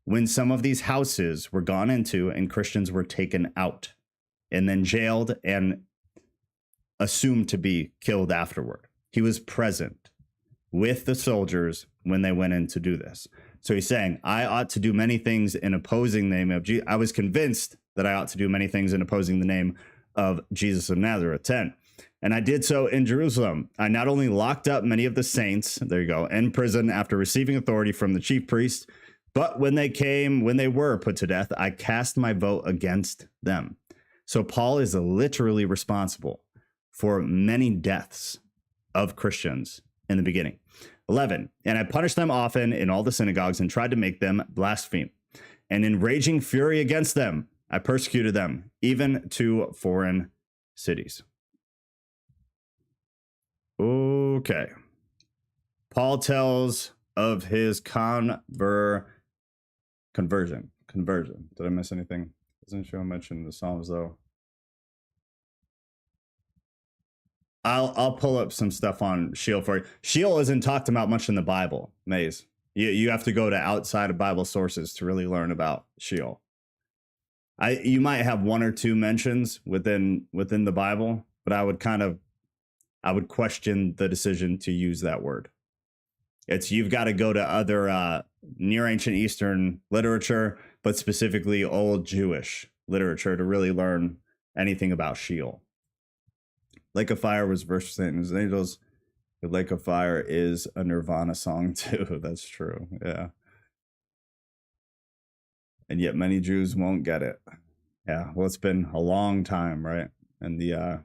when some of these houses were gone into and Christians were taken out and then jailed and assumed to be killed afterward. He was present with the soldiers when they went in to do this. So he's saying, I ought to do many things in opposing the name of Jesus. I was convinced that I ought to do many things in opposing the name of Jesus of Nazareth. 10. And I did so in Jerusalem. I not only locked up many of the saints, there you go, in prison after receiving authority from the chief priests, but when they were put to death, I cast my vote against them. So Paul is literally responsible for many deaths of Christians in the beginning. 11, and I punished them often in all the synagogues and tried to make them blaspheme. And in raging fury against them, I persecuted them, even to foreign cities. Okay. Paul tells of his conversion. Did I miss anything? Doesn't show much in the Psalms, though. I'll pull up some stuff on Sheol for you. Sheol isn't talked about much in the Bible, Maze. You have to go to outside of Bible sources to really learn about Sheol. You might have one or two mentions within the Bible, but I would question the decision to use that word. You've got to go to other Near Ancient Eastern literature, but specifically Old Jewish literature to really learn anything about Sheol. Lake of Fire was versus Satan's angels. The Lake of Fire is a Nirvana song too. That's true. Yeah. And yet many Jews won't get it. Yeah. Well, it's been a long time, right? And the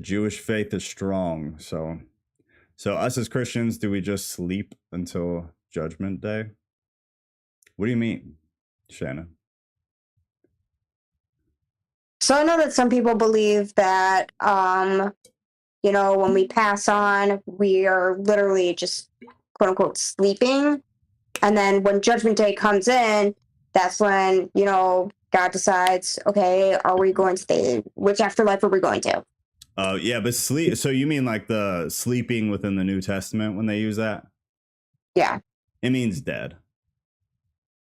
Jewish faith is strong. So us as Christians, do we just sleep until Judgment Day? What do you mean, Shannon? So I know that some people believe that, when we pass on, we are literally just quote unquote sleeping. And then when Judgment Day comes in, that's when, God decides, okay, are we going to which afterlife are we going to? Yeah, but sleep. So you mean like the sleeping within the New Testament when they use that? Yeah. It means dead.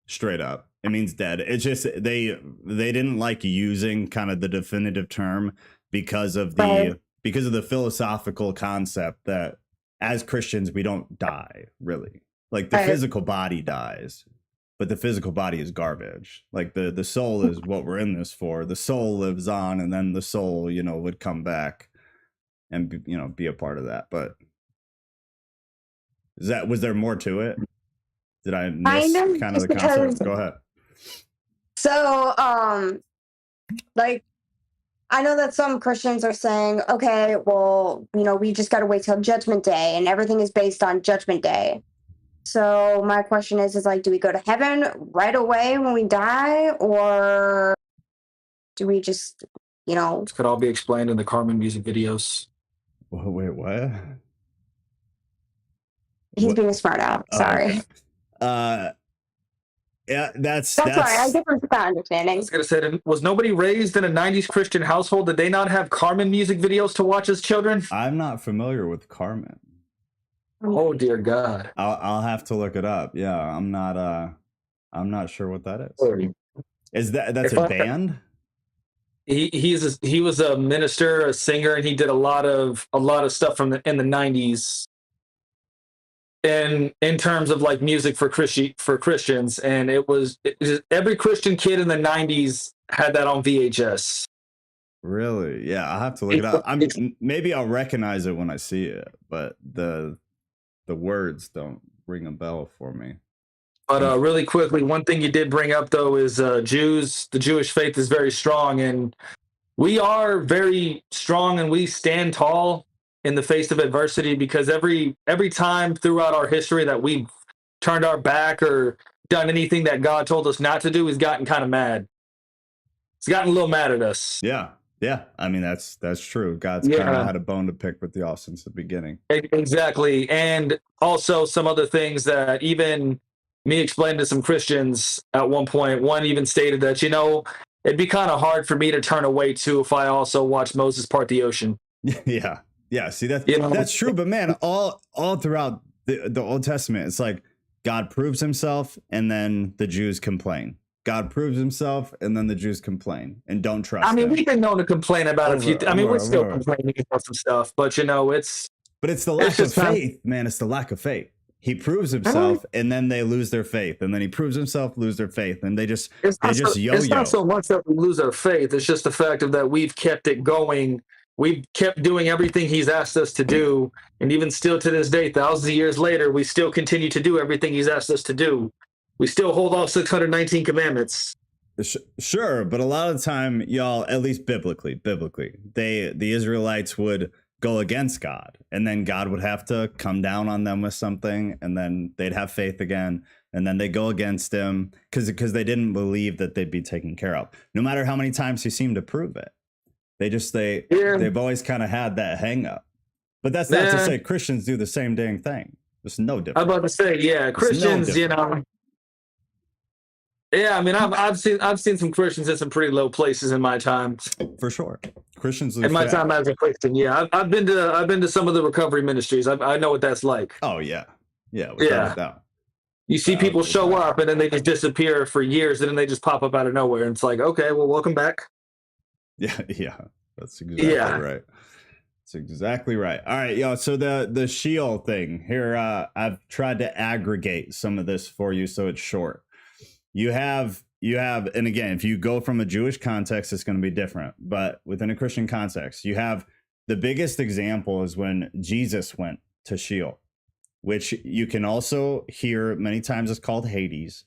Straight up. It means dead. It's just they didn't like using kind of the definitive term because of the philosophical concept that as Christians we don't die, really. Like the physical body dies, but the physical body is garbage. Like the soul is what we're in this for. The soul lives on, and then the soul, would come back and be a part of that. But was there more to it? Did I miss kind of the concept? Go ahead. So, I know that some Christians are saying, okay, well, we just got to wait till Judgment Day, and everything is based on Judgment Day. So my question is do we go to heaven right away when we die, or do we just, This could all be explained in the Carmen music videos. Wait, what? He's being smart out. Sorry. Yeah, that's sorry. I get from understanding. I was gonna say, was nobody raised in a '90s Christian household? Did they not have Carmen music videos to watch as children? I'm not familiar with Carmen. Oh dear God! I'll have to look it up. Yeah, I'm not sure what that is. Is that's a band? He was a minister, a singer, and he did a lot of stuff in the '90s. And in terms of like music for Christians, and it was every Christian kid in the '90s had that on VHS. Really? Yeah, I'll have to look it up. Maybe I'll recognize it when I see it, but the words don't ring a bell for me. But really quickly, one thing you did bring up though is Jews. The Jewish faith is very strong, and we are very strong, and we stand tall in the face of adversity, because every time throughout our history that we've turned our back or done anything that God told us not to do, he's gotten kind of mad. He's gotten a little mad at us. Yeah. I mean, that's true. God's kind of had a bone to pick with y'all since the beginning. Exactly. And also some other things that even me explained to some Christians at one point. One even stated that, it'd be kind of hard for me to turn away too if I also watched Moses part the ocean. Yeah, see that's true, but man, all throughout the Old Testament, it's like God proves himself and then the Jews complain. God proves himself and then the Jews complain and don't trust him. We've been known to complain about a few we're still complaining about some stuff, but it's the lack of faith, man. It's the lack of faith. He proves himself and then they lose their faith, and then he proves himself, lose their faith, and they just yo-yo. It's not so much that we lose our faith, it's just the fact of that we've kept it going. We've kept doing everything he's asked us to do, and even still to this day, thousands of years later, we still continue to do everything he's asked us to do. We still hold all 619 commandments. Sure, but a lot of the time, y'all, at least biblically, the Israelites would go against God, and then God would have to come down on them with something, and then they'd have faith again, and then they go against him because they didn't believe that they'd be taken care of, no matter how many times he seemed to prove it. They've always kind of had that hang up. But that's not to say Christians do the same dang thing. There's no difference. I'm about to say, Christians, I've seen some Christians in some pretty low places in my time. For sure. Christians in my time as a Christian, I've been to some of the recovery ministries. I know what that's like. Oh yeah. Yeah, without a doubt. You see people Okay, show right. up and then they just disappear for years, and then they just pop up out of nowhere. And it's like, okay, well, welcome back. Yeah, that's exactly right. That's exactly right. All right, y'all. So the Sheol thing here, I've tried to aggregate some of this for you, so it's short. You have, and again, if you go from a Jewish context, it's going to be different. But within a Christian context, you have the biggest example is when Jesus went to Sheol, which you can also hear many times is called Hades,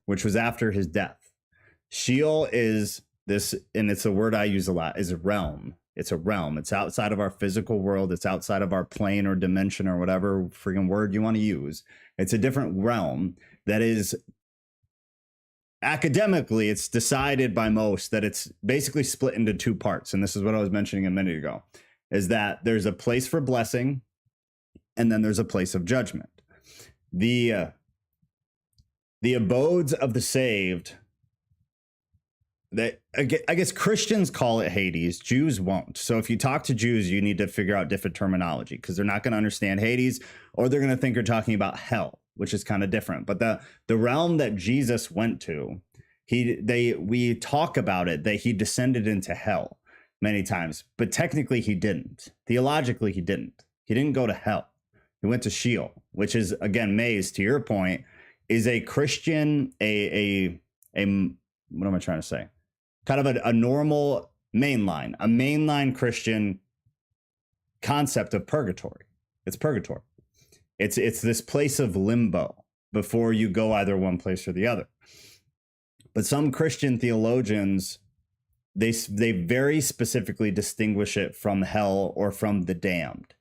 which was after his death. Sheol is this, and it's a word I use a lot, is a realm. It's a realm. It's outside of our physical world. It's outside of our plane or dimension or whatever freaking word you want to use. It's a different realm that is academically, it's decided by most that it's basically split into two parts. And this is what I was mentioning a minute ago, is that there's a place for blessing and then there's a place of judgment. The abodes of the saved, that I guess Christians call it Hades. Jews won't. So if you talk to Jews, you need to figure out different terminology because they're not going to understand Hades, or they're going to think you're talking about hell, which is kind of different. But the realm that Jesus went to, we talk about it that he descended into hell many times, but technically he didn't. Theologically, he didn't. He didn't go to hell. He went to Sheol, which is, again, Maze, to your point, is a Christian, a what am I trying to say? Kind of a normal mainline Christian concept of purgatory. It's purgatory. It's this place of limbo before you go either one place or the other. But some Christian theologians, they very specifically distinguish it from hell or from the damned.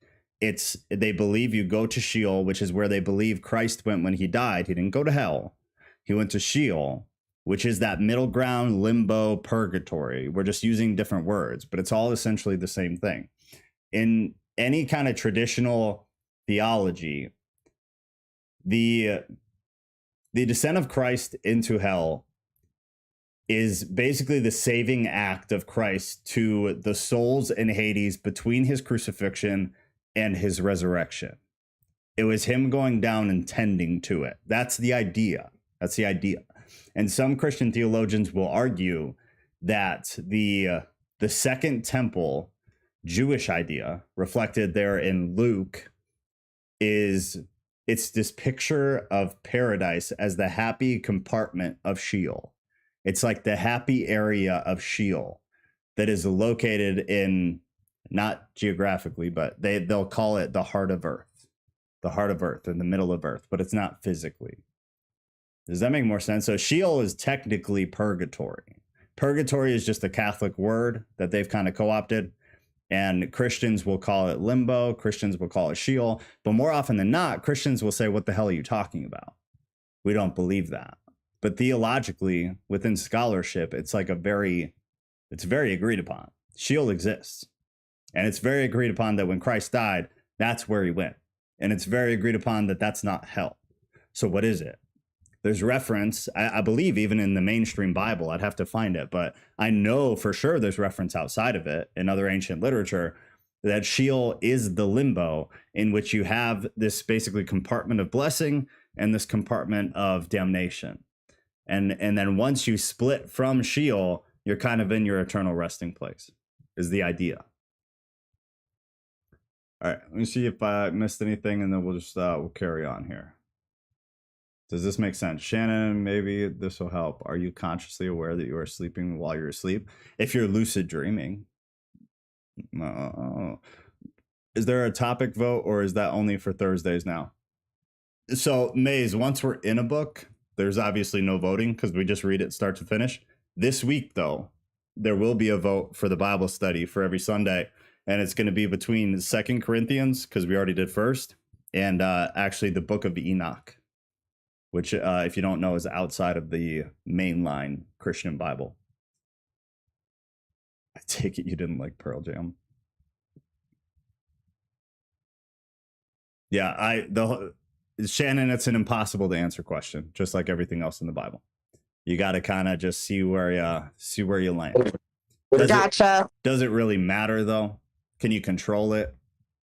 They believe you go to Sheol, which is where they believe Christ went when he died. He didn't go to hell. He went to Sheol, which is that middle ground, limbo, purgatory. We're just using different words, but it's all essentially the same thing. In any kind of traditional theology, the descent of Christ into hell is basically the saving act of Christ to the souls in Hades between his crucifixion and his resurrection. It was him going down and tending to it. That's the idea. And some Christian theologians will argue that the second temple Jewish idea reflected there in Luke it's this picture of paradise as the happy compartment of Sheol. It's like the happy area of Sheol that is located in, not geographically, but they'll call it the heart of earth, in the middle of earth, but it's not physically. Does that make more sense? So Sheol is technically purgatory. Purgatory is just a Catholic word that they've kind of co-opted, and Christians will call it limbo. Christians will call it Sheol, but more often than not, Christians will say, what the hell are you talking about? We don't believe that. But theologically, within scholarship, it's very agreed upon. Sheol exists. And it's very agreed upon that when Christ died, that's where he went. And it's very agreed upon that that's not hell. So what is it? There's reference, I believe, even in the mainstream Bible. I'd have to find it, but I know for sure there's reference outside of it in other ancient literature that Sheol is the limbo in which you have this basically compartment of blessing and this compartment of damnation. And then once you split from Sheol, you're kind of in your eternal resting place, is the idea. All right, let me see if I missed anything, and then we'll carry on here. Does this make sense? Shannon, maybe this will help. Are you consciously aware that you are sleeping while you're asleep? If you're lucid dreaming. Is there a topic vote, or is that only for Thursdays now? So, Maze, once we're in a book, there's obviously no voting because we just read it start to finish. This week, though, there will be a vote for the Bible study for every Sunday, and it's going to be between 2 Corinthians, because we already did first, and actually the book of Enoch, which, if you don't know, is outside of the mainline Christian Bible. I take it you didn't like Pearl Jam. Yeah, Shannon, it's an impossible to answer question, just like everything else in the Bible. You got to kind of just see where you land. Gotcha. Does it really matter though? Can you control it?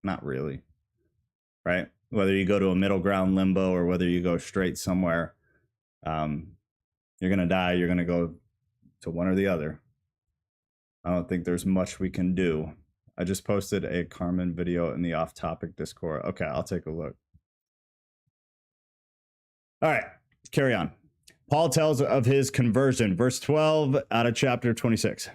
Not really. Right? whether you go to a middle ground limbo or whether you go straight somewhere, you're going to die. You're going to go to one or the other. I don't think there's much we can do. I just posted a Carmen video in the off-topic Discord. Okay, I'll take a look. All right, carry on. Paul tells of his conversion, verse 12 out of chapter 26.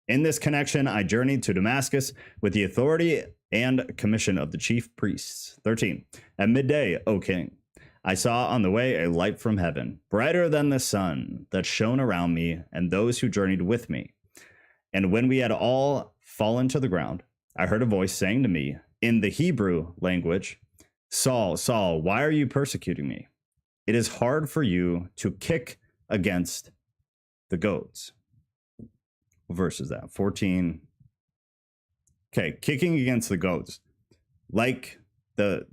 In this connection, I journeyed to Damascus with the authority and commission of the chief priests. 13. At midday, O king, I saw on the way a light from heaven, brighter than the sun, that shone around me and those who journeyed with me. And when we had all fallen to the ground, I heard a voice saying to me in the Hebrew language, Saul, Saul, why are you persecuting me? It is hard for you to kick against the goats. What verse is that? 14. Okay, kicking against the goats. Like the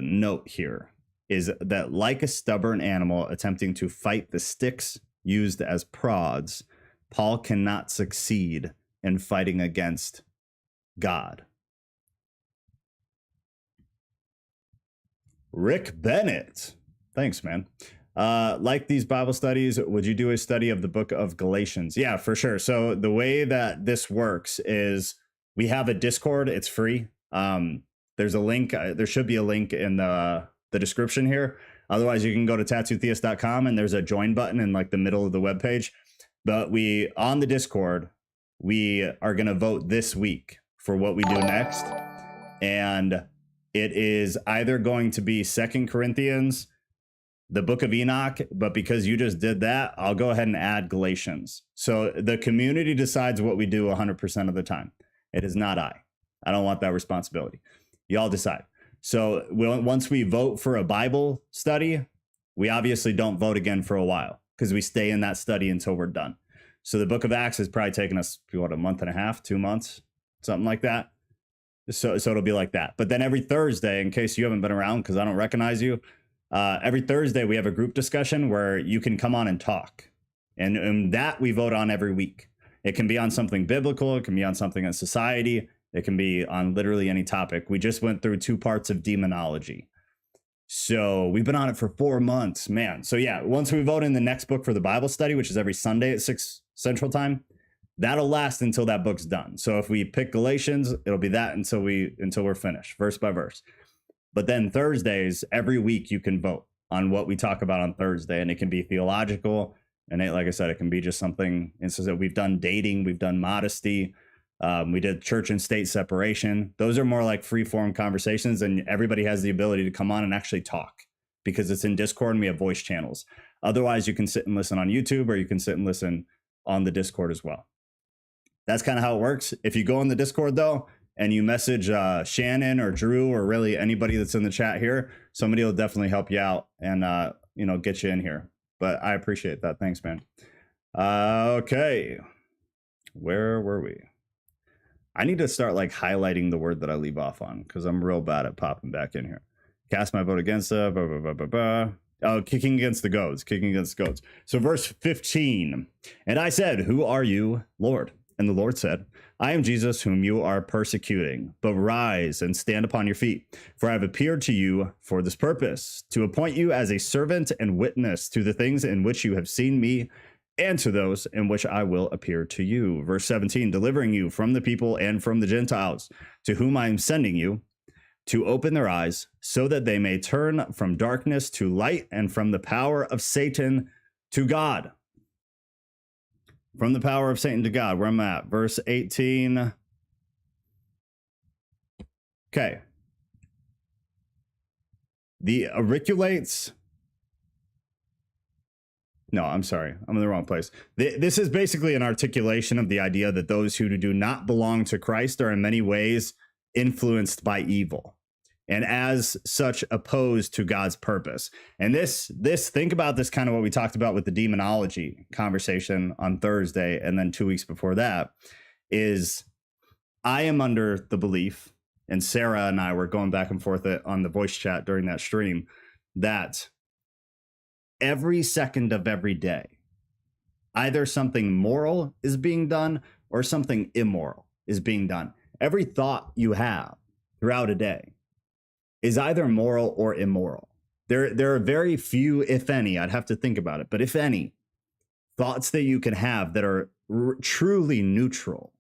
note here is that like a stubborn animal attempting to fight the sticks used as prods, Paul cannot succeed in fighting against God. Rick Bennett. Thanks, man. Like these Bible studies, would you do a study of the book of Galatians? Yeah, for sure. So the way that this works is we have a Discord. It's free. There's a link. There should be a link in the description here. Otherwise, you can go to tattootheist.com and there's a join button in like the middle of the webpage. But we, on the Discord, we are going to vote this week for what we do next. And it is either going to be 2 Corinthians, the book of Enoch, but because you just did that, I'll go ahead and add Galatians. So the community decides what we do 100% of the time. It is not I. I don't want that responsibility. Y'all decide. So once we vote for a Bible study, we obviously don't vote again for a while because we stay in that study until we're done. So the book of Acts has probably taken us, what, a month and a half, 2 months, something like that. So it'll be like that. But then every Thursday, in case you haven't been around because I don't recognize you, every Thursday we have a group discussion where you can come on and talk. And that we vote on every week. It can be on something biblical. It can be on something in society. It can be on literally any topic. We just went through 2 parts of demonology. So we've been on it for 4 months, man. So yeah, once we vote in the next book for the Bible study, which is every Sunday at 6 Central Time, that'll last until that book's done. So if we pick Galatians, it'll be that until we're finished, verse by verse. But then Thursdays, every week you can vote on what we talk about on Thursday, and it can be theological. And like I said, it can be just something. Instance that we've done dating, we've done modesty, we did church and state separation. Those are more like free form conversations, and everybody has the ability to come on and actually talk because it's in Discord and we have voice channels. Otherwise, you can sit and listen on YouTube, or you can sit and listen on the Discord as well. That's kind of how it works. If you go in the Discord though, and you message Shannon or Drew or really anybody that's in the chat here, somebody will definitely help you out and get you in here. But I appreciate that. Thanks, man. Okay. Where were we? I need to start like highlighting the word that I leave off on because I'm real bad at popping back in here. Cast my vote against blah, blah, blah, blah, blah. Oh, kicking against the goats. So verse 15. And I said, who are you, Lord? And the Lord said, I am Jesus whom you are persecuting, but rise and stand upon your feet. For I have appeared to you for this purpose, to appoint you as a servant and witness to the things in which you have seen me, and to those in which I will appear to you. Verse 17, delivering you from the people and from the Gentiles, to whom I am sending you, to open their eyes, so that they may turn from darkness to light and from the power of Satan to God. From the power of Satan to God, where I'm at. Verse 18. Okay. The auriculates. No, I'm sorry. I'm in the wrong place. This is basically an articulation of the idea that those who do not belong to Christ are in many ways influenced by evil, and as such opposed to God's purpose. And this think about this kind of what we talked about with the demonology conversation on Thursday, and then 2 weeks before that, is I am under the belief, and Sarah and I were going back and forth on the voice chat during that stream, that every second of every day, either something moral is being done or something immoral is being done. Every thought you have throughout a day is either moral or immoral. There are very few, if any, I'd have to think about it, but if any, thoughts that you can have that are truly neutral.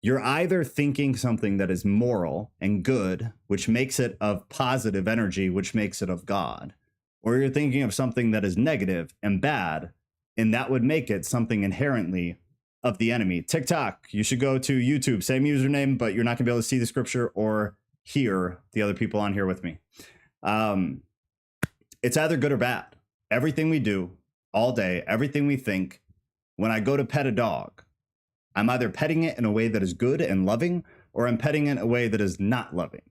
You're either thinking something that is moral and good, which makes it of positive energy, which makes it of God, or you're thinking of something that is negative and bad, and that would make it something inherently of the enemy. TikTok, you should go to YouTube, same username, but you're not gonna be able to see the scripture or hear the other people on here with me. It's either good or bad. Everything we do all day, everything we think, when I go to pet a dog, I'm either petting it in a way that is good and loving, or I'm petting it in a way that is not loving,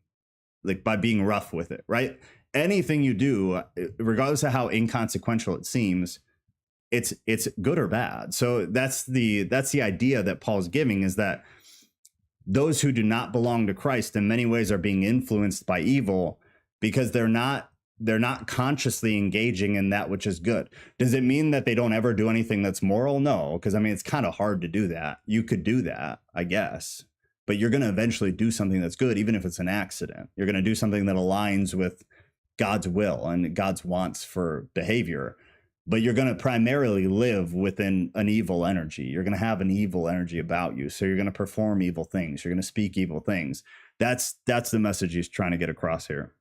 like by being rough with it, right? Anything you do, regardless of how inconsequential it seems, it's good or bad. So that's the idea that Paul's giving, is that those who do not belong to Christ in many ways are being influenced by evil because they're not consciously engaging in that which is good. Does it mean that they don't ever do anything that's moral? No, because I mean, it's kind of hard to do that. You could do that, I guess, but you're going to eventually do something that's good, even if it's an accident. You're going to do something that aligns with God's will and God's wants for behavior, but you're going to primarily live within an evil energy. You're going to have an evil energy about you. So you're going to perform evil things. You're going to speak evil things. That's the message he's trying to get across here.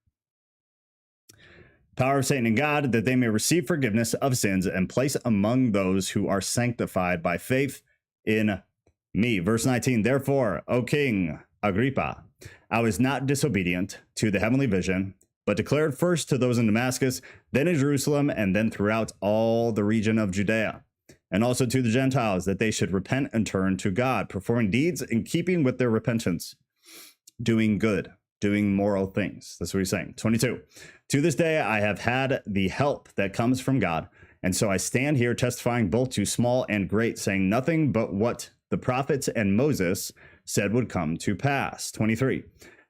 Power of Satan and God, that they may receive forgiveness of sins and place among those who are sanctified by faith in me. Verse 19, therefore, O King Agrippa, I was not disobedient to the heavenly vision, but declared first to those in Damascus, then in Jerusalem, and then throughout all the region of Judea, and also to the Gentiles, that they should repent and turn to God, performing deeds in keeping with their repentance, doing good, doing moral things. That's what he's saying. 22. To this day, I have had the help that comes from God. And so I stand here testifying both to small and great, saying nothing but what the prophets and Moses said would come to pass. 23.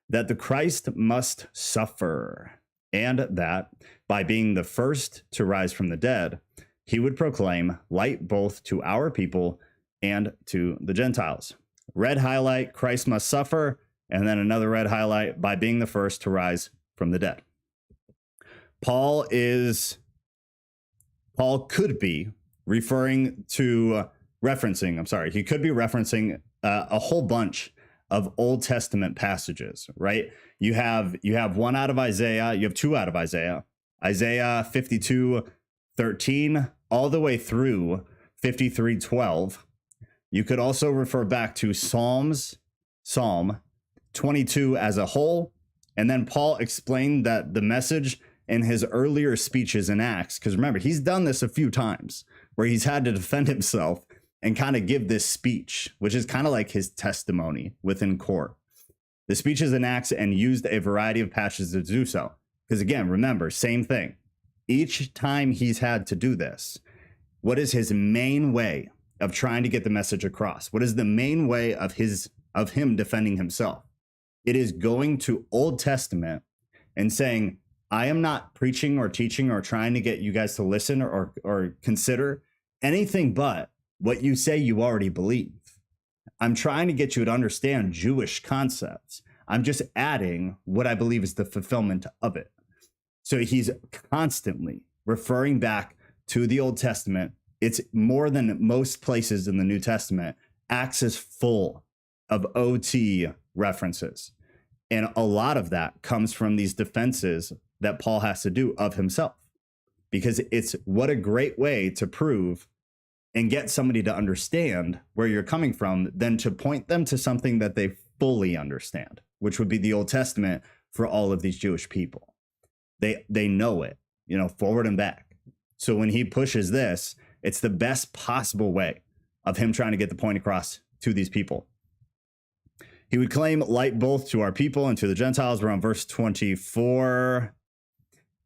That the Christ must suffer, and that by being the first to rise from the dead, he would proclaim light both to our people and to the Gentiles. Red highlight, Christ must suffer. And then another red highlight, by being the first to rise from the dead. Paul could be referencing a whole bunch of Old Testament passages, right? You have one out of Isaiah, you have two out of Isaiah, Isaiah 52:13, all the way through 53:12. You could also refer back to Psalm 22 as a whole. And then Paul explained that the message in his earlier speeches in Acts, because remember, he's done this a few times where he's had to defend himself and kind of give this speech, which is kind of like his testimony within court. The speeches in Acts, and used a variety of passages to do so. Because again, remember, same thing. Each time he's had to do this, what is his main way of trying to get the message across? What is the main way of him defending himself? It is going to Old Testament and saying, I am not preaching or teaching or trying to get you guys to listen or consider anything but what you say you already believe. I'm trying to get you to understand Jewish concepts. I'm just adding what I believe is the fulfillment of it. So he's constantly referring back to the Old Testament. It's more than most places in the New Testament. Acts is full of OT references. And a lot of that comes from these defenses that Paul has to do of himself, because it's what a great way to prove and get somebody to understand where you're coming from than to point them to something that they fully understand, which would be the Old Testament for all of these Jewish people. They know it, forward and back. So when he pushes this, it's the best possible way of him trying to get the point across to these people. He would claim light both to our people and to the Gentiles. We're on verse 24.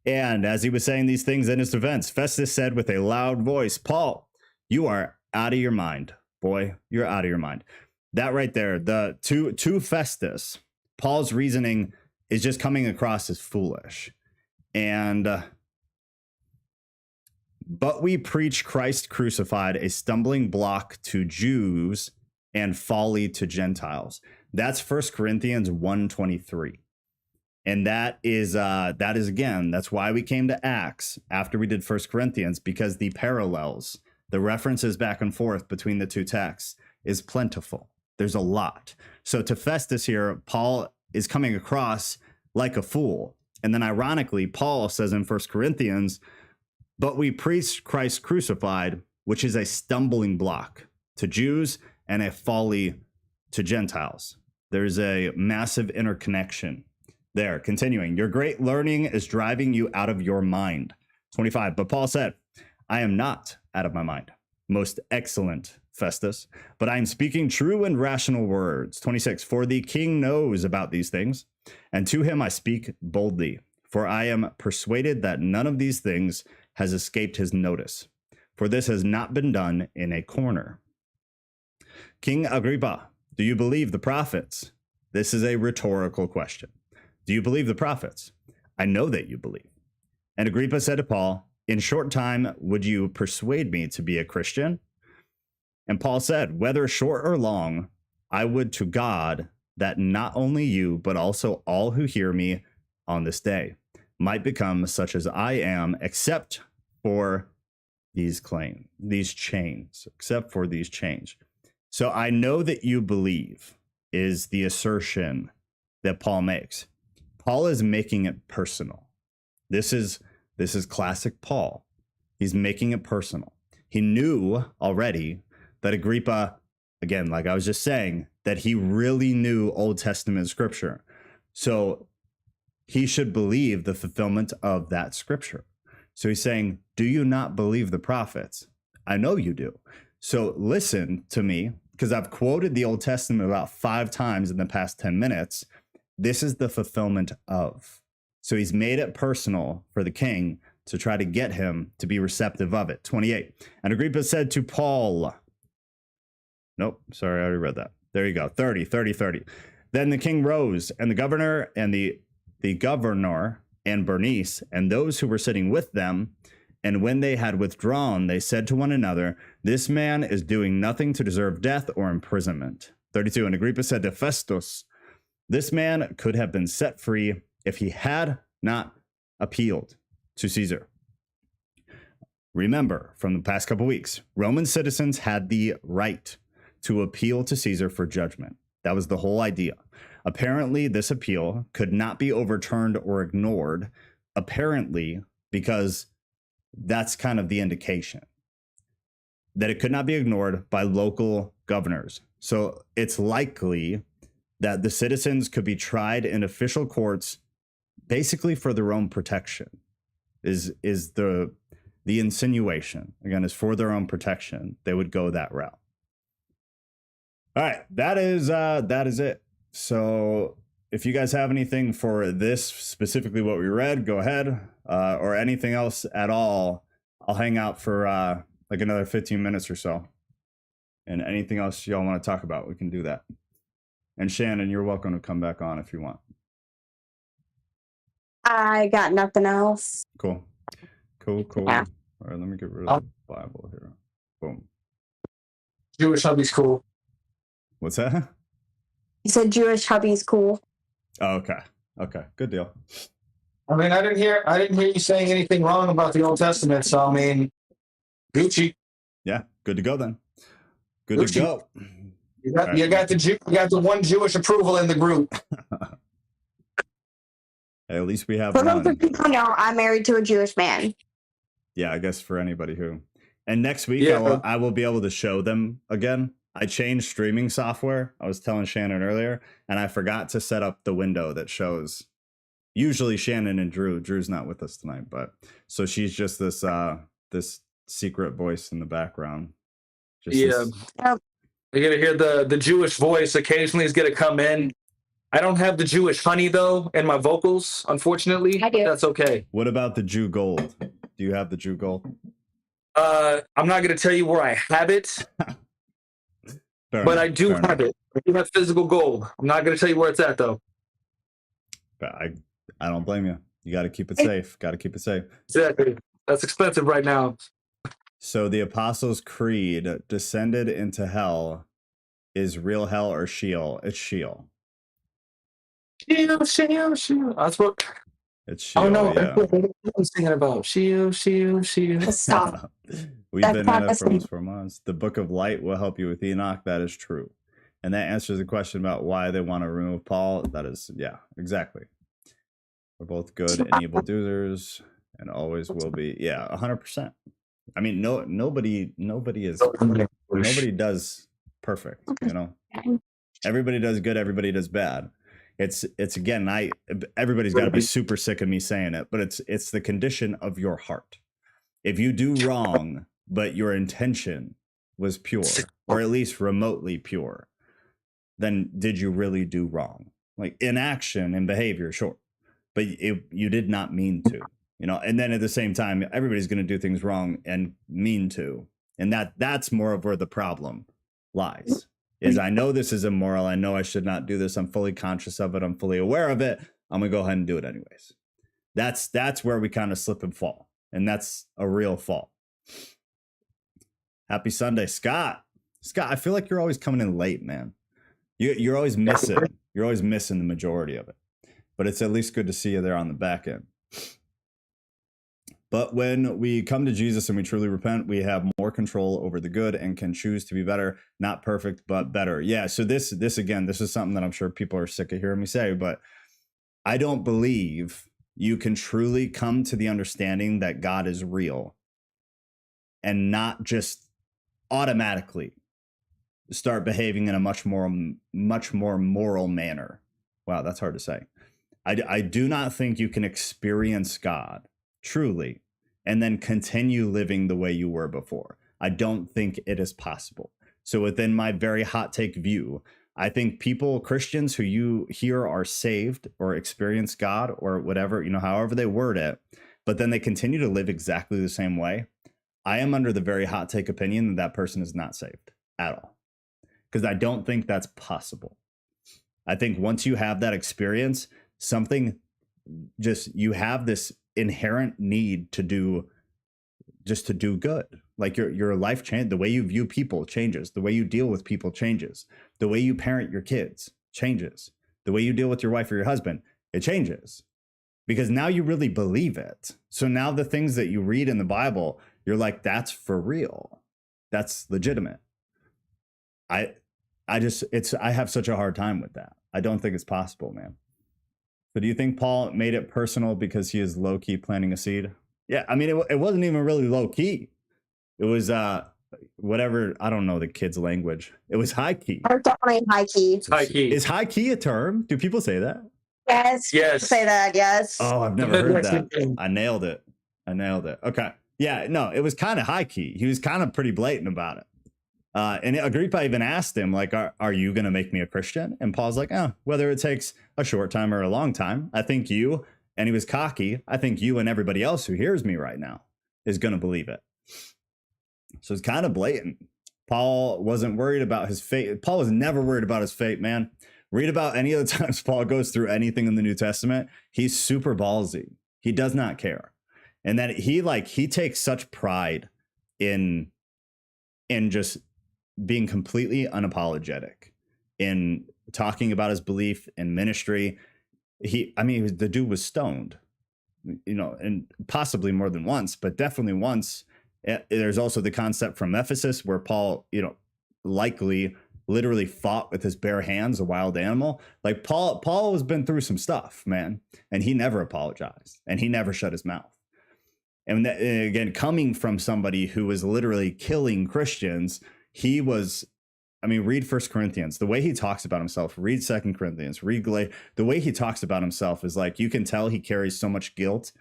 And as he was saying these things in his defense, Festus said with a loud voice, Paul, you are out of your mind. Boy, you're out of your mind. That right there, to Festus, Paul's reasoning is just coming across as foolish. And but we preach Christ crucified, a stumbling block to Jews and folly to Gentiles. That's 1 Corinthians 1:23. And that is again, that's why we came to Acts after we did First Corinthians, because the parallels, the references back and forth between the two texts is plentiful. There's a lot. So to Festus here, Paul is coming across like a fool. And then ironically, Paul says in First Corinthians, but we preach Christ crucified, which is a stumbling block to Jews and a folly to Gentiles. There's a massive interconnection there. Continuing, your great learning is driving you out of your mind. 25, but Paul said, I am not out of my mind, most excellent Festus, but I am speaking true and rational words. 26, for the king knows about these things, and to him I speak boldly, for I am persuaded that none of these things has escaped his notice, for this has not been done in a corner. King Agrippa, do you believe the prophets? This is a rhetorical question. Do you believe the prophets? I know that you believe. And Agrippa said to Paul, in short time, would you persuade me to be a Christian? And Paul said, whether short or long, I would to God that not only you, but also all who hear me on this day might become such as I am, except for these chains, except for these chains. So I know that you believe is the assertion that Paul makes. Paul is making it personal. This is classic Paul. He's making it personal. He knew already that Agrippa, again, like I was just saying, that he really knew Old Testament scripture. So he should believe the fulfillment of that scripture. So he's saying, do you not believe the prophets? I know you do. So listen to me, because I've quoted the Old Testament about 5 times in the past 10 minutes. This is the fulfillment of. So he's made it personal for the king to try to get him to be receptive of it. 28. And Agrippa said to Paul, nope, sorry, I already read that. There you go. 30. Then the king rose, and the governor and the governor and Bernice and those who were sitting with them, and when they had withdrawn, they said to one another, this man is doing nothing to deserve death or imprisonment. 32. And Agrippa said to Festus, this man could have been set free if he had not appealed to Caesar. Remember, from the past couple weeks, Roman citizens had the right to appeal to Caesar for judgment. That was the whole idea. Apparently, this appeal could not be overturned or ignored, apparently, because that's kind of the indication that it could not be ignored by local governors. So it's likely that the citizens could be tried in official courts basically for their own protection, is the insinuation. Again, is for their own protection. They would go that route. All right, that is it. So if you guys have anything for this, specifically what we read, go ahead, or anything else at all. I'll hang out for like another 15 minutes or so. And anything else y'all want to talk about, we can do that. And Shannon, you're welcome to come back on if you want. I got nothing else. Cool. Yeah. All right, let me get rid of the Bible here. Boom. Jewish hubby's cool. What's that? He said Jewish hubby's cool. Oh, okay. Good deal. I mean, I didn't hear you saying anything wrong about the Old Testament. So I mean, Gucci. Yeah, good to go then. Good Gucci. to go. You got the one Jewish approval in the group. Hey, at least we have For one. those people know, I'm married to a Jewish man. Yeah, I guess for anybody who. And next week, Yeah. I will be able to show them again. I changed streaming software. I was telling Shannon earlier, and I forgot to set up the window that shows. Usually Shannon and Drew. Drew's not with us tonight, but so she's just this secret voice in the background. You're gonna hear the Jewish voice occasionally is gonna come in. I don't have the Jewish honey though in my vocals, unfortunately. I do. That's okay. What about the Jew gold? Do you have the Jew gold? I'm not gonna tell you where I have it, but I do have it. I do have physical gold. I'm not gonna tell you where it's at though. But I don't blame you. You got to keep it safe. Exactly. That's expensive right now. So the Apostles' Creed, descended into hell, is real hell or Sheol? It's Sheol. Shield. That's what. It's Oh Sheol, no, yeah. that's what I'm singing about. Shield. Stop. We've That's been in not it the for same. almost 4 months. The Book of Light will help you with Enoch. That is true. And that answers the question about why they want to remove Paul. That is, yeah, exactly. We're both good and evil doers and always will be. Yeah, 100%. I mean, nobody does perfect, you know. Everybody does good, everybody does bad. It's again, everybody's got to be super sick of me saying it, but it's the condition of your heart. If you do wrong, but your intention was pure, or at least remotely pure, then did you really do wrong? Like in action and behavior, sure, but you did not mean to, you know. And then at the same time, everybody's going to do things wrong and mean to, and that's more of where the problem lies. Is I know this is immoral. I know I should not do this. I'm fully conscious of it. I'm fully aware of it. I'm gonna go ahead and do it anyways. That's where we kind of slip and fall, and that's a real fall. Happy Sunday, Scott. Scott, I feel like you're always coming in late, man. You're always missing. You're always missing the majority of it, but it's at least good to see you there on the back end. But when we come to Jesus and we truly repent, we have more control over the good and can choose to be better, not perfect, but better. Yeah. So this again, this is something that I'm sure people are sick of hearing me say, but I don't believe you can truly come to the understanding that God is real and not just automatically start behaving in a much more moral manner. Wow, that's hard to say. I do not think you can experience God truly and then continue living the way you were before. I don't think it is possible. So within my very hot take view, I think Christians who you hear are saved or experience God or whatever, you know, however they word it, but then they continue to live exactly the same way. I am under the very hot take opinion that person is not saved at all, because I don't think that's possible. I think once you have that experience, you have this inherent need to do good. Like your life change, the way you view people changes, the way you deal with people changes, the way you parent your kids changes, the way you deal with your wife or your husband, it changes, because now you really believe it. So now the things that you read in the Bible, you're like, that's for real, that's legitimate. I have such a hard time with that. I don't think it's possible, man. So do you think Paul made it personal because he is low-key planting a seed? Yeah, I mean, it wasn't even really low-key. It was whatever, I don't know the kid's language. It was high-key. Or definitely high key. High key. Is high-key a term? Do people say that? Yes. Yes. Say that. Yes. Oh, I've never heard that. I nailed it. Okay. Yeah, no, it was kind of high-key. He was kind of pretty blatant about it. And Agrippa even asked him, like, are you going to make me a Christian? And Paul's like, whether it takes a short time or a long time, I think you, and he was cocky, I think you and everybody else who hears me right now is going to believe it. So it's kind of blatant. Paul wasn't worried about his fate. Paul was never worried about his fate, man. Read about any of the times Paul goes through anything in the New Testament. He's super ballsy. He does not care. And that he takes such pride in just being completely unapologetic in talking about his belief in ministry. The dude was stoned, you know, and possibly more than once, but definitely once. There's also the concept from Ephesus where Paul, you know, likely literally fought with his bare hands a wild animal. Like Paul has been through some stuff, man, and he never apologized and he never shut his mouth. And again, coming from somebody who was literally killing Christians, he was, read 1 Corinthians, the way he talks about himself, read 2 Corinthians, read the way he talks about himself is like, you can tell he carries so much guilt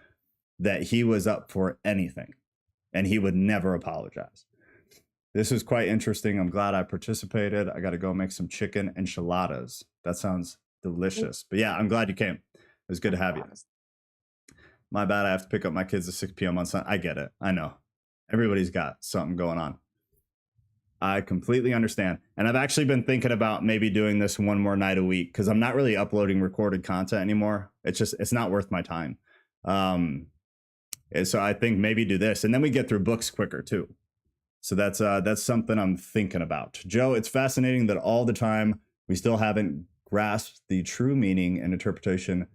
that he was up for anything and he would never apologize. This was quite interesting. I'm glad I participated. I got to go make some chicken enchiladas. That sounds delicious. But yeah, I'm glad you came. It was good to have you. My bad. I have to pick up my kids at 6 p.m. on Sunday. I get it. I know. Everybody's got something going on. I completely understand. And I've actually been thinking about maybe doing this one more night a week because I'm not really uploading recorded content anymore. It's not worth my time. And so I think maybe do this. And then we get through books quicker too. So that's something I'm thinking about. Joe, it's fascinating that all the time we still haven't grasped the true meaning and interpretation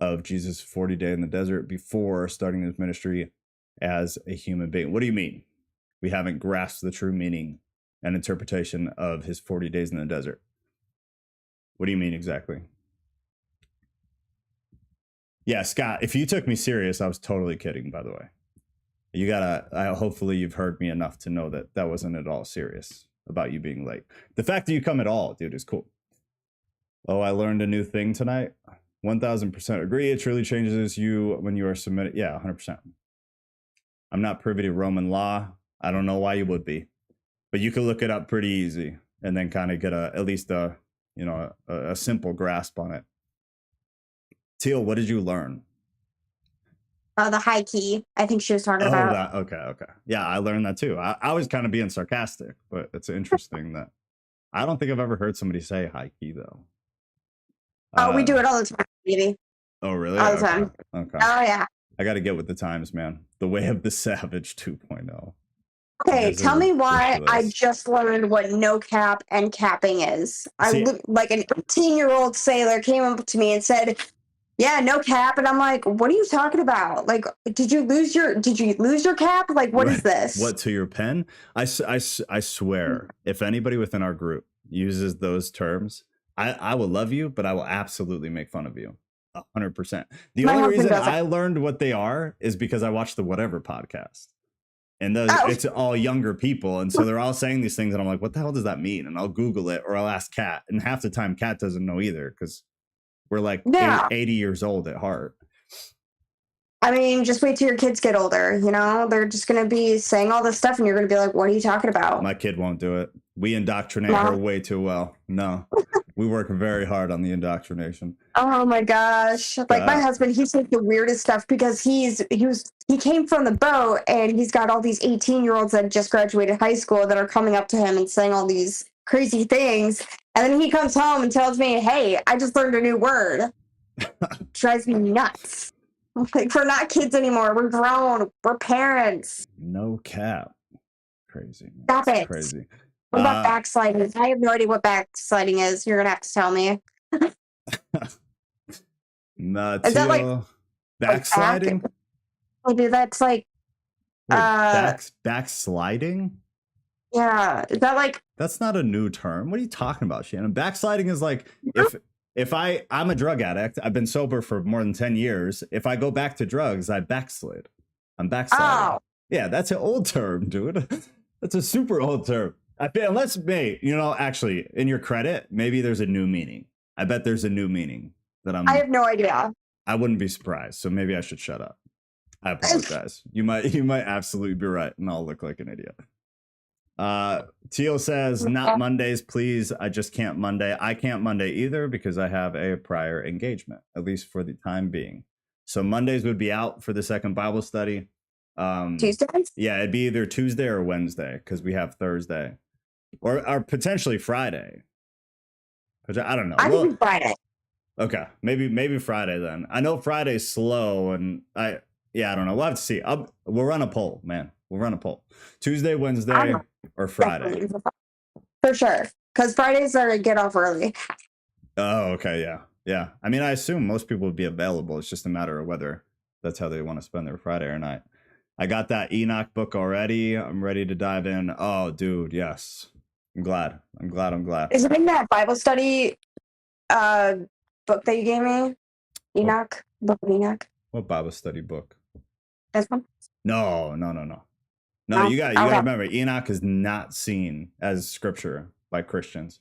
of Jesus' 40 day in the desert before starting his ministry as a human being. What do you mean? We haven't grasped the true meaning and interpretation of his 40 days in the desert. What do you mean exactly? Yeah, Scott, if you took me serious, I was totally kidding, by the way. You gotta, hopefully you've heard me enough to know that that wasn't at all serious about you being late. The fact that you come at all, dude, is cool. Oh, I learned a new thing tonight. 1000% agree. It truly changes you when you are submitted. Yeah, 100%. I'm not privy to Roman law. I don't know why you would be, but you can look it up pretty easy and then kind of get at least a simple grasp on it. Teal, what did you learn? The high key. I think she was talking about. Okay. Yeah, I learned that too. I was kind of being sarcastic, but it's interesting that I don't think I've ever heard somebody say high key though. Oh, we do it all the time, baby. Oh, really? All the time. Okay. Oh, yeah. I got to get with the times, man. The way of the savage 2.0. Okay, tell me why I just learned what no cap and capping is. Like an 18-year-old sailor came up to me and said, yeah, no cap. And I'm like, what are you talking about? Like, did you lose your cap? Like, what is this? What, to your pen? I swear, if anybody within our group uses those terms, I will love you, but I will absolutely make fun of you. 100%. The only reason I learned what they are is because I watched the Whatever podcast. And it's all younger people. And so they're all saying these things. And I'm like, what the hell does that mean? And I'll Google it or I'll ask Kat. And half the time, Kat doesn't know either because we're like 80 years old at heart. I mean, just wait till your kids get older. You know, they're just going to be saying all this stuff and you're going to be like, what are you talking about? My kid won't do it. We indoctrinate her way too well. No, we work very hard on the indoctrination. Oh my gosh. Like my husband, he's like the weirdest stuff because he came from the boat and he's got all these 18-year-olds that just graduated high school that are coming up to him and saying all these crazy things. And then he comes home and tells me, hey, I just learned a new word. Drives me nuts. Like, we're not kids anymore. We're grown. We're parents. No cap. Crazy. Stop it. Crazy. What about backsliding? I have no idea what backsliding is. You're going to have to tell me. Is that like backsliding? Maybe that's like backsliding? Yeah. Is that like that's not a new term. What are you talking about, Shannon? Backsliding is like if I'm a drug addict, I've been sober for more than 10 years. If I go back to drugs, I backslid. I'm backsliding. Oh. Yeah, that's an old term, dude. That's a super old term. Unless, actually, in your credit, maybe there's a new meaning. I bet there's a new meaning that I have no idea. I wouldn't be surprised. So maybe I should shut up. I apologize. You might absolutely be right, and I'll look like an idiot. Teal says, not Mondays, please. I just can't Monday. I can't Monday either because I have a prior engagement, at least for the time being. So Mondays would be out for the second Bible study. Tuesdays? Yeah, it'd be either Tuesday or Wednesday because we have Thursday. Or potentially Friday. Which I don't know. I think Friday. Okay, maybe Friday then. I know Friday's slow, and I don't know. We'll have to see. We'll run a poll, man. We'll run a poll. Tuesday, Wednesday, or Friday. For sure, because Fridays are get off early. Oh, okay, yeah. I mean, I assume most people would be available. It's just a matter of whether that's how they want to spend their Friday or not. I got that Enoch book already. I'm ready to dive in. Oh, dude, yes. I'm glad. Is it in that Bible study book that you gave me? Enoch? Book of Enoch? What Bible study book? This one? No. No, you got to remember, Enoch is not seen as scripture by Christians.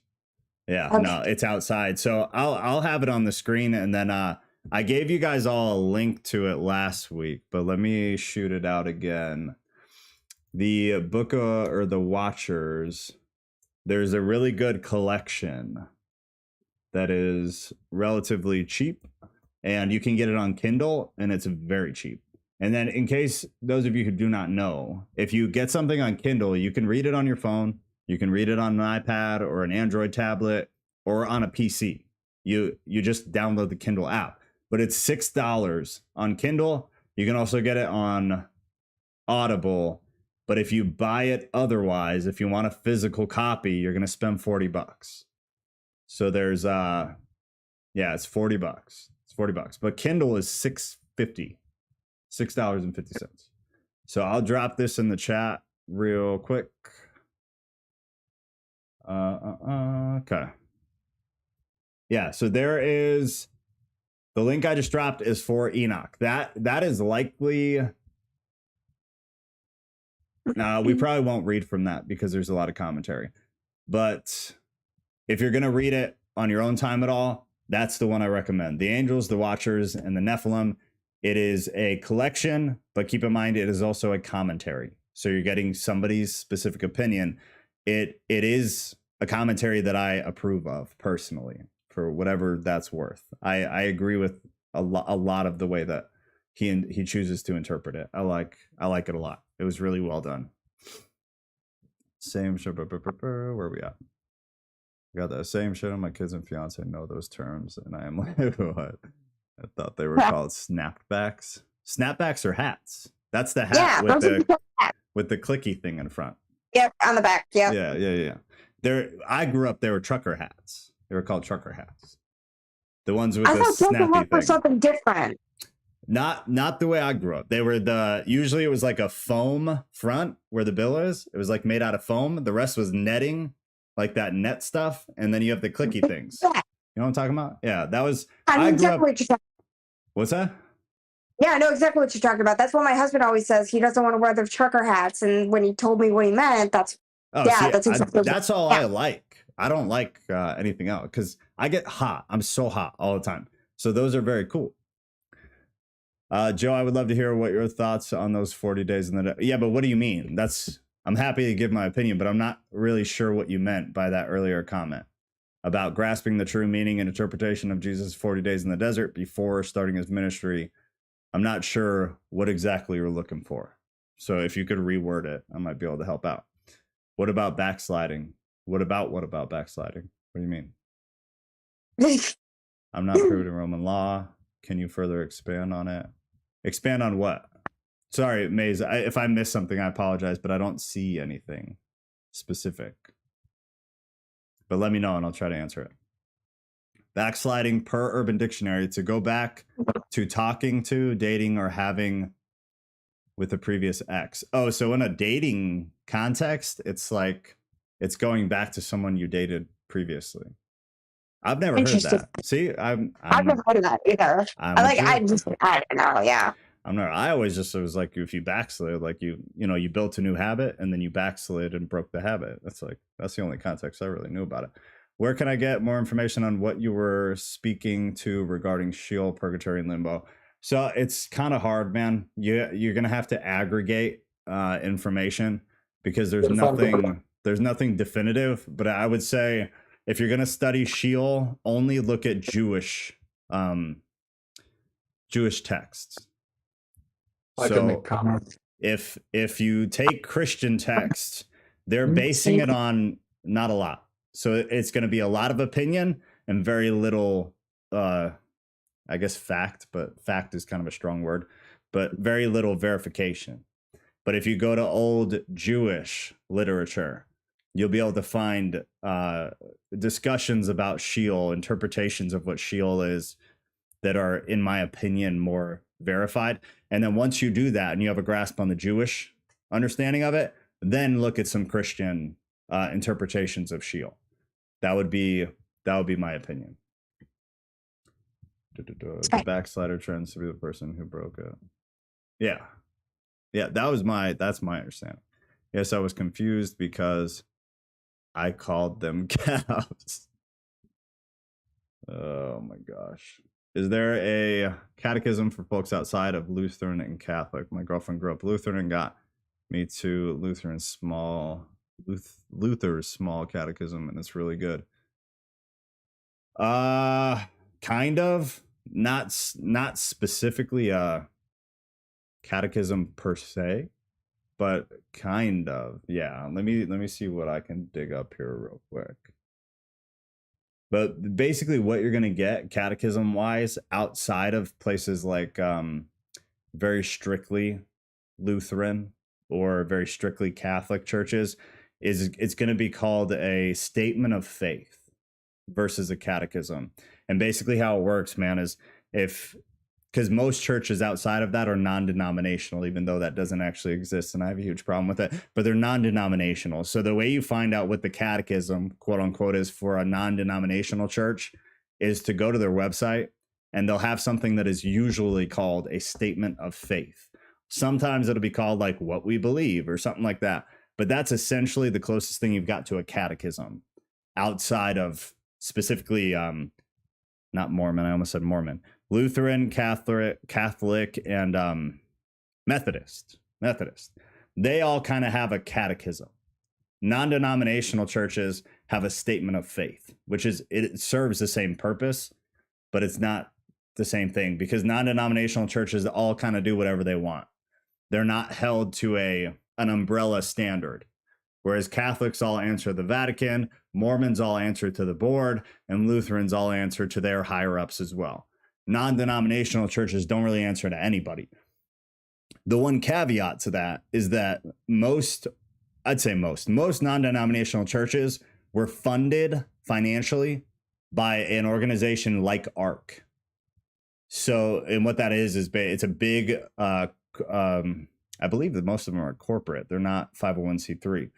Yeah, okay. No, it's outside. So I'll have it on the screen, and then I gave you guys all a link to it last week, but let me shoot it out again. The Book or the Watchers. There's a really good collection that is relatively cheap, and you can get it on Kindle, and it's very cheap. And then in case those of you who do not know, if you get something on Kindle, you can read it on your phone, you can read it on an iPad or an Android tablet or on a PC. You just download the Kindle app, but it's $6 on Kindle. You can also get it on Audible. But if you buy it otherwise, if you want a physical copy, you're going to spend $40. So there's Yeah, it's $40. It's $40. But Kindle is $6.50. $6.50. So I'll drop this in the chat real quick. Okay. Yeah, so there is the link I just dropped is for Enoch. That is likely. We probably won't read from that because there's a lot of commentary. But if you're going to read it on your own time at all, that's the one I recommend. The Angels, the Watchers, and the Nephilim. It is a collection, but keep in mind it is also a commentary. So you're getting somebody's specific opinion. It is a commentary that I approve of personally, for whatever that's worth. I agree with a lot of the way that he chooses to interpret it. I like it a lot. It was really well done. Same shit. Where are we at? Got that same shit on my kids and fiance know those terms, and I am like, what? I thought they were called snapbacks. Snapbacks are hats. That's the hat with the clicky thing in front. Yep, on the back. Yep. Yeah. I grew up. They were trucker hats. They were called trucker hats. The ones with the snappy thing. Something different. Not the way I grew up. They were usually it was like a foam front where the bill is. It was like made out of foam. The rest was netting, like that net stuff, and then you have the clicky things. You know what I'm talking about? Yeah, that was. I grew up. What's that? Yeah, I know exactly what you're talking about. That's what my husband always says. He doesn't want to wear the trucker hats, and when he told me what he meant, that's exactly that's all I like. I don't like anything else because I get hot. I'm so hot all the time. So those are very cool. Joe, I would love to hear what your thoughts on those 40 days in the. Yeah, but what do you mean? I'm happy to give my opinion, but I'm not really sure what you meant by that earlier comment about grasping the true meaning and interpretation of Jesus' 40 days in the desert before starting his ministry. I'm not sure what exactly you're looking for. So if you could reword it, I might be able to help out. What about backsliding? What about backsliding? What do you mean? I'm not privy to Roman law. Can you further expand on it? Expand on what? Sorry, Maze. If I missed something, I apologize, but I don't see anything specific. But let me know and I'll try to answer it. Backsliding per Urban Dictionary, to go back to talking to, dating, or having with the previous ex. Oh, so in a dating context, it's like it's going back to someone you dated previously. I've never heard that. See, I've never heard of that either. I don't know. Yeah. I always just, it was like if you backslid, like you built a new habit and then you backslid and broke the habit. That's the only context I really knew about it. Where can I get more information on what you were speaking to regarding Sheol, Purgatory, and Limbo? So it's kind of hard, man. You're gonna have to aggregate information because there's nothing definitive. But I would say if you're gonna study Sheol, only look at Jewish texts. I can make comments. If you take Christian texts, they're basing it on not a lot. So it's going to be a lot of opinion and very little, I guess, fact, but fact is kind of a strong word, but very little verification. But if you go to old Jewish literature, you'll be able to find discussions about Sheol, interpretations of what Sheol is that are, in my opinion, more verified. And then once you do that and you have a grasp on the Jewish understanding of it, then look at some Christian interpretations of Sheol. That would be my opinion. The backslider trends to be the person who broke it. Yeah, that's my understanding. Yes, I was confused because I called them calves. Oh my gosh. Is there a catechism for folks outside of Lutheran and Catholic? My girlfriend grew up Lutheran and got me to Luther's small catechism, and it's really good. Kind of, not specifically a catechism per se, but kind of. Yeah, let me see what I can dig up here real quick. But basically what you're going to get catechism wise outside of places like very strictly Lutheran or very strictly Catholic churches is it's going to be called a statement of faith versus a catechism. And basically how it works, man, is because most churches outside of that are non-denominational, even though that doesn't actually exist, and I have a huge problem with it, but they're non-denominational. So the way you find out what the catechism, quote unquote, is for a non-denominational church is to go to their website, and they'll have something that is usually called a statement of faith. Sometimes it'll be called like what we believe or something like that. But that's essentially the closest thing you've got to a catechism outside of specifically, not Mormon. I almost said Mormon, Lutheran, Catholic, and Methodist. They all kind of have a catechism. Non-denominational churches have a statement of faith, which is, it serves the same purpose, but it's not the same thing, because non-denominational churches all kind of do whatever they want. They're not held to an umbrella standard. Whereas Catholics all answer the Vatican, Mormons all answer to the board, and Lutherans all answer to their higher ups as well. Non-denominational churches don't really answer to anybody. The one caveat to that is that most non-denominational churches were funded financially by an organization like ARC. So, and what that is it's a big, I believe that most of them are corporate. They're not 501c3.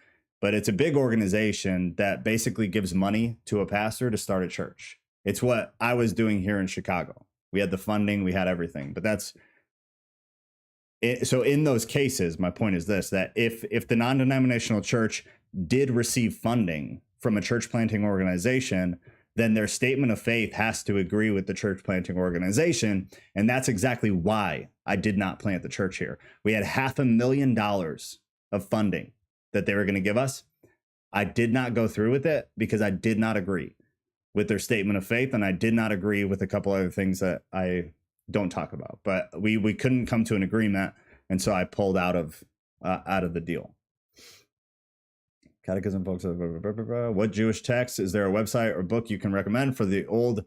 But it's a big organization that basically gives money to a pastor to start a church. It's what I was doing here in Chicago. We had the funding, we had everything. But that's it. So in those cases, my point is this, that if the non-denominational church did receive funding from a church planting organization, then their statement of faith has to agree with the church planting organization. And that's exactly why I did not plant the church here. We had $500,000 of funding that they were going to give us. I did not go through with it because I did not agree with their statement of faith, and I did not agree with a couple other things that I don't talk about. But we couldn't come to an agreement, and so I pulled out of the deal. Catechism, folks. What Jewish text? Is there a website or book you can recommend for the old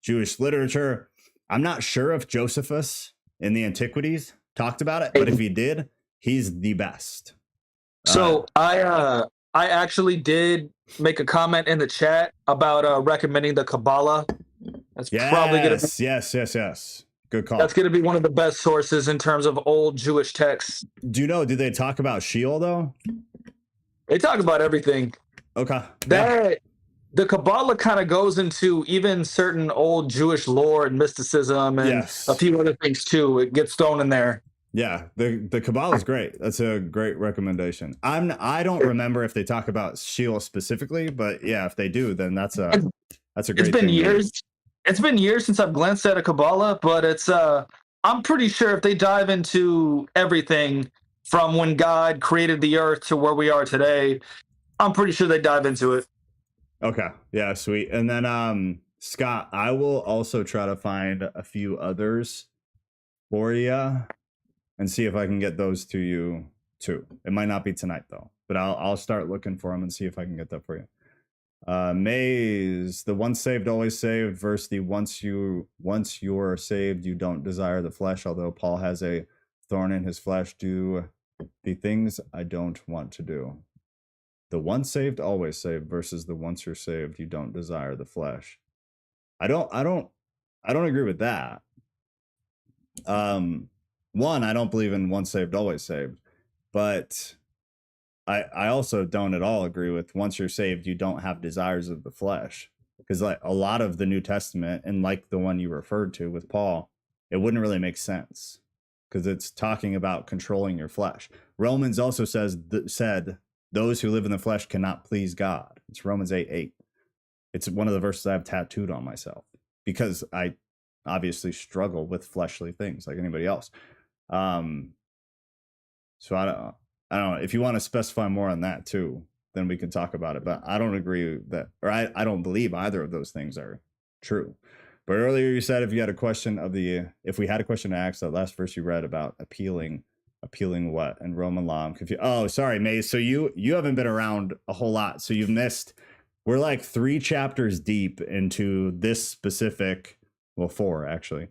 Jewish literature? I'm not sure if Josephus in the Antiquities talked about it, but if he did, he's the best. So I actually did make a comment in the chat about recommending the Kabbalah. That's probably gonna be, yes. Good call. That's going to be one of the best sources in terms of old Jewish texts. Do they talk about Sheol though? They talk about everything. Okay. The Kabbalah kind of goes into even certain old Jewish lore and mysticism and a few other things too. It gets thrown in there. Yeah, the Kabbalah is great. That's a great recommendation. I don't remember if they talk about Sheol specifically, but yeah, if they do, then that's a great thing. It's been years since I've glanced at a Kabbalah, but it's I'm pretty sure if they dive into everything from when God created the earth to where we are today, I'm pretty sure they dive into it. Okay. Yeah, sweet. And then Scott, I will also try to find a few others for you and see if I can get those to you too. It might not be tonight though, but I'll start looking for them and see if I can get that for you. Maze, the once saved always saved versus the once you are saved you don't desire the flesh, although Paul has a thorn in his flesh, do the things I don't want to do. The once saved always saved versus the once you're saved you don't desire the flesh. I don't agree with that. One, I don't believe in once saved always saved, but I also don't at all agree with once you're saved you don't have desires of the flesh, because like a lot of the New Testament, and like the one you referred to with Paul, it wouldn't really make sense because it's talking about controlling your flesh. Romans also said those who live in the flesh cannot please God. It's Romans 8:8. It's one of the verses I have tattooed on myself because I obviously struggle with fleshly things like anybody else. So I don't know if you want to specify more on that too, then we can talk about it. But I don't agree that, or I don't believe either of those things are true. But earlier you said if we had a question to ask, that last verse you read about appealing what in Roman law, I'm confused. Oh, sorry, Maze. So you haven't been around a whole lot, so you've missed. We're like 3 chapters deep into this specific. Well, 4 actually.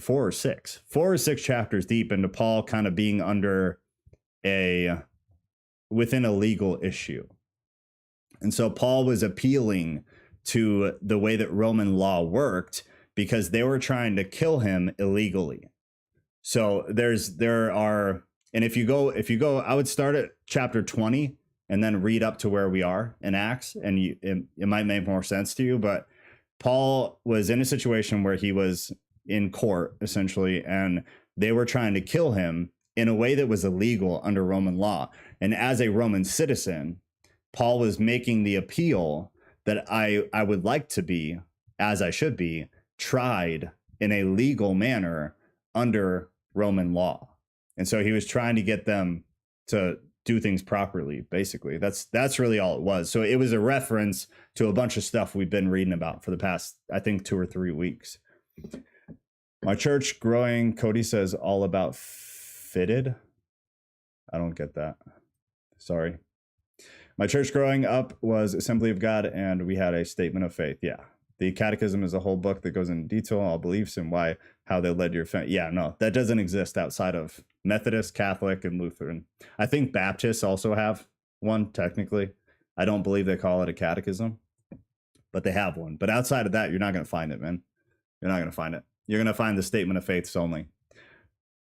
4 or 6 chapters deep into Paul kind of being under within a legal issue. And so Paul was appealing to the way that Roman law worked because they were trying to kill him illegally. So there are, and if you go, I would start at chapter 20 and then read up to where we are in Acts, and it might make more sense to you. But Paul was in a situation where he was in court essentially, and they were trying to kill him in a way that was illegal under Roman law. And as a Roman citizen, Paul was making the appeal that I would like to be, as I should be, tried in a legal manner under Roman law. And so he was trying to get them to do things properly, basically. That's really all it was. So it was a reference to a bunch of stuff we've been reading about for the past, I think, 2 or 3 weeks. My church growing, Cody says, all about fitted. I don't get that. Sorry. My church growing up was Assembly of God, and we had a statement of faith. Yeah. The Catechism is a whole book that goes into detail, all beliefs, and how they led your family. Yeah, no, that doesn't exist outside of Methodist, Catholic, and Lutheran. I think Baptists also have one, technically. I don't believe they call it a catechism, but they have one. But outside of that, you're not going to find it, man. You're not going to find it. You're going to find the statement of faiths only.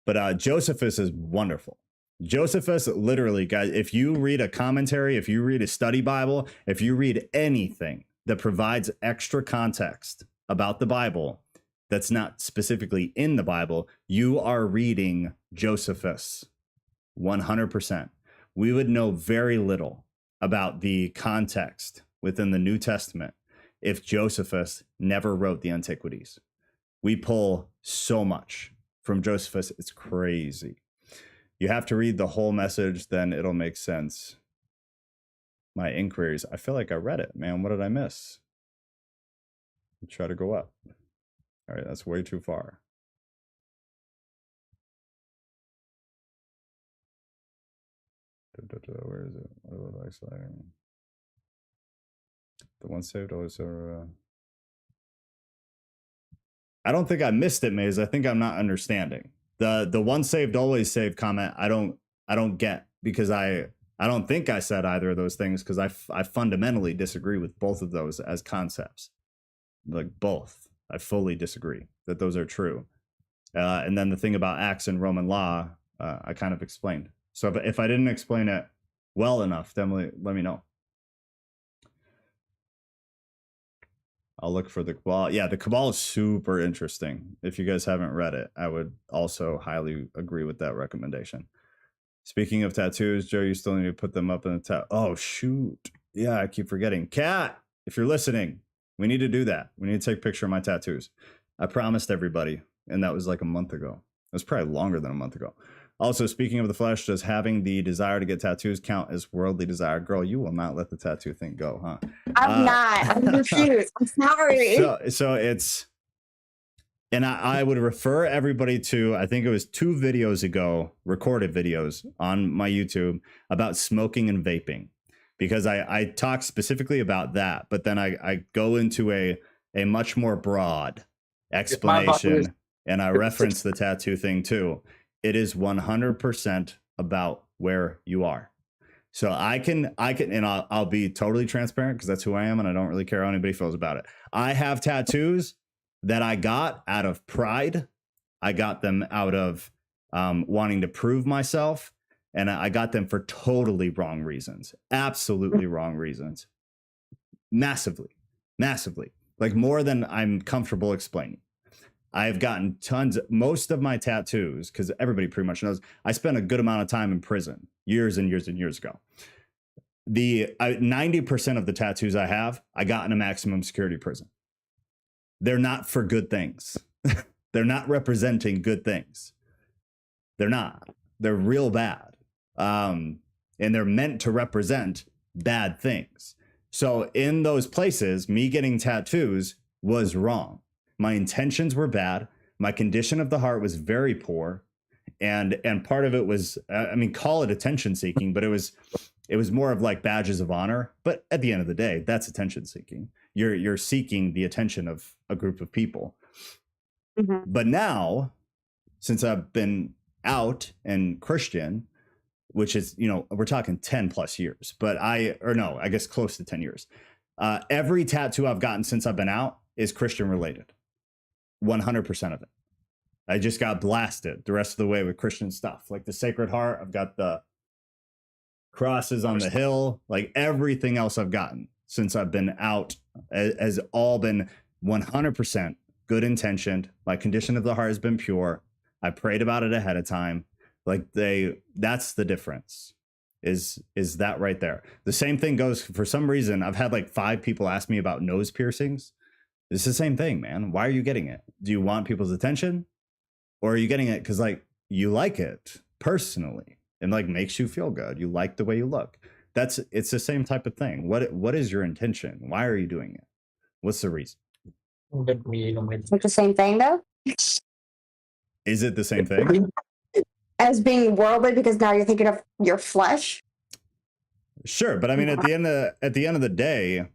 But Josephus is wonderful. Josephus, literally, guys, if you read a commentary, if you read a study Bible, if you read anything that provides extra context about the Bible that's not specifically in the Bible, you are reading Josephus 100%. We would know very little about the context within the New Testament if Josephus never wrote the Antiquities. We pull so much from Josephus, it's crazy. You have to read the whole message, then it'll make sense. My inquiries. I feel like I read it, man. What did I miss? Try to go up. All right, that's way too far. Where is it? What was I saying? The one saved always. I don't think I missed it, Maze. I think I'm not understanding. The one saved always saved comment. I don't get, because I don't think I said either of those things, because I fundamentally disagree with both of those as concepts. Like both. I fully disagree that those are true. And then the thing about Acts and Roman law, I kind of explained. So if I didn't explain it well enough, then let me know. I'll look for the Cabal. Yeah, the Cabal is super interesting. If you guys haven't read it, I would also highly agree with that recommendation. Speaking of tattoos, Joe, you still need to put them up in the tab. Oh, shoot. Yeah, I keep forgetting. Kat, if you're listening, we need to do that. We need to take a picture of my tattoos. I promised everybody, and that was like a month ago. It was probably longer than a month ago. Also, speaking of the flesh, does having the desire to get tattoos count as worldly desire? Girl, you will not let the tattoo thing go, huh? I'm not. I'm confused. I'm sorry. So it's, and I would refer everybody to, I think it was 2 videos ago, recorded videos on my YouTube about smoking and vaping, because I talk specifically about that, but then I go into a much more broad explanation, and I reference the tattoo thing too. It is 100% about where you are. So I can, and I'll be totally transparent, because that's who I am, and I don't really care how anybody feels about it. I have tattoos that I got out of pride. I got them out of wanting to prove myself, and I got them for totally wrong reasons. Absolutely wrong reasons. Massively, like more than I'm comfortable explaining. I've gotten most of my tattoos, because everybody pretty much knows, I spent a good amount of time in prison years and years and years ago. 90% of the tattoos I have, I got in a maximum security prison. They're not for good things. They're not representing good things. They're not. They're real bad. And they're meant to represent bad things. So in those places, me getting tattoos was wrong. My intentions were bad. My condition of the heart was very poor. And part of it was, I mean, call it attention seeking, but it was more of like badges of honor. But at the end of the day, that's attention seeking. You're seeking the attention of a group of people. Mm-hmm. But now, since I've been out and Christian, which is, we're talking 10 plus years, but I guess close to 10 years. Every tattoo I've gotten since I've been out is Christian related. 100% of it. I just got blasted the rest of the way with Christian stuff. Like the Sacred Heart, I've got the crosses on the hill. Like everything else I've gotten since I've been out has all been 100% good intentioned. My condition of the heart has been pure. I prayed about it ahead of time. Like that's the difference. Is that right there? The same thing goes, for some reason, I've had like 5 people ask me about nose piercings. It's the same thing, man. Why are you getting it? Do you want people's attention? Or are you getting it because like you like it personally and like makes you feel good? You like the way you look. It's the same type of thing. What is your intention? Why are you doing it? What's the reason? Like the same thing though? Is it the same thing? As being worldly because now you're thinking of your flesh? Sure, but I mean at the end of the day,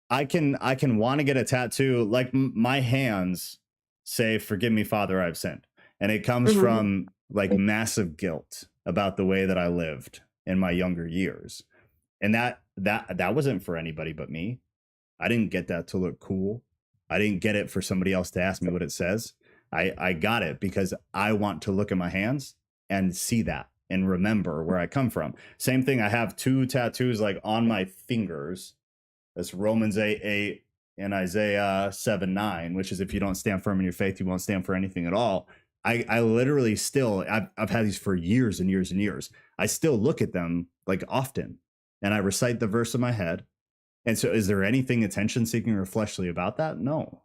I can want to get a tattoo. Like my hands say, "Forgive me, Father, I've sinned," and it comes from like massive guilt about the way that I lived in my younger years, and that wasn't for anybody but me. I didn't get that to look cool. I didn't get it for somebody else to ask me what it says. I got it because I want to look at my hands and see that and remember where I come from. Same thing. I have 2 tattoos like on my fingers. That's Romans 8:8 and Isaiah 7:9, which is if you don't stand firm in your faith, you won't stand for anything at all. I literally still, I've had these for years and years and years. I still look at them like often and I recite the verse in my head. And so is there anything attention seeking or fleshly about that? No.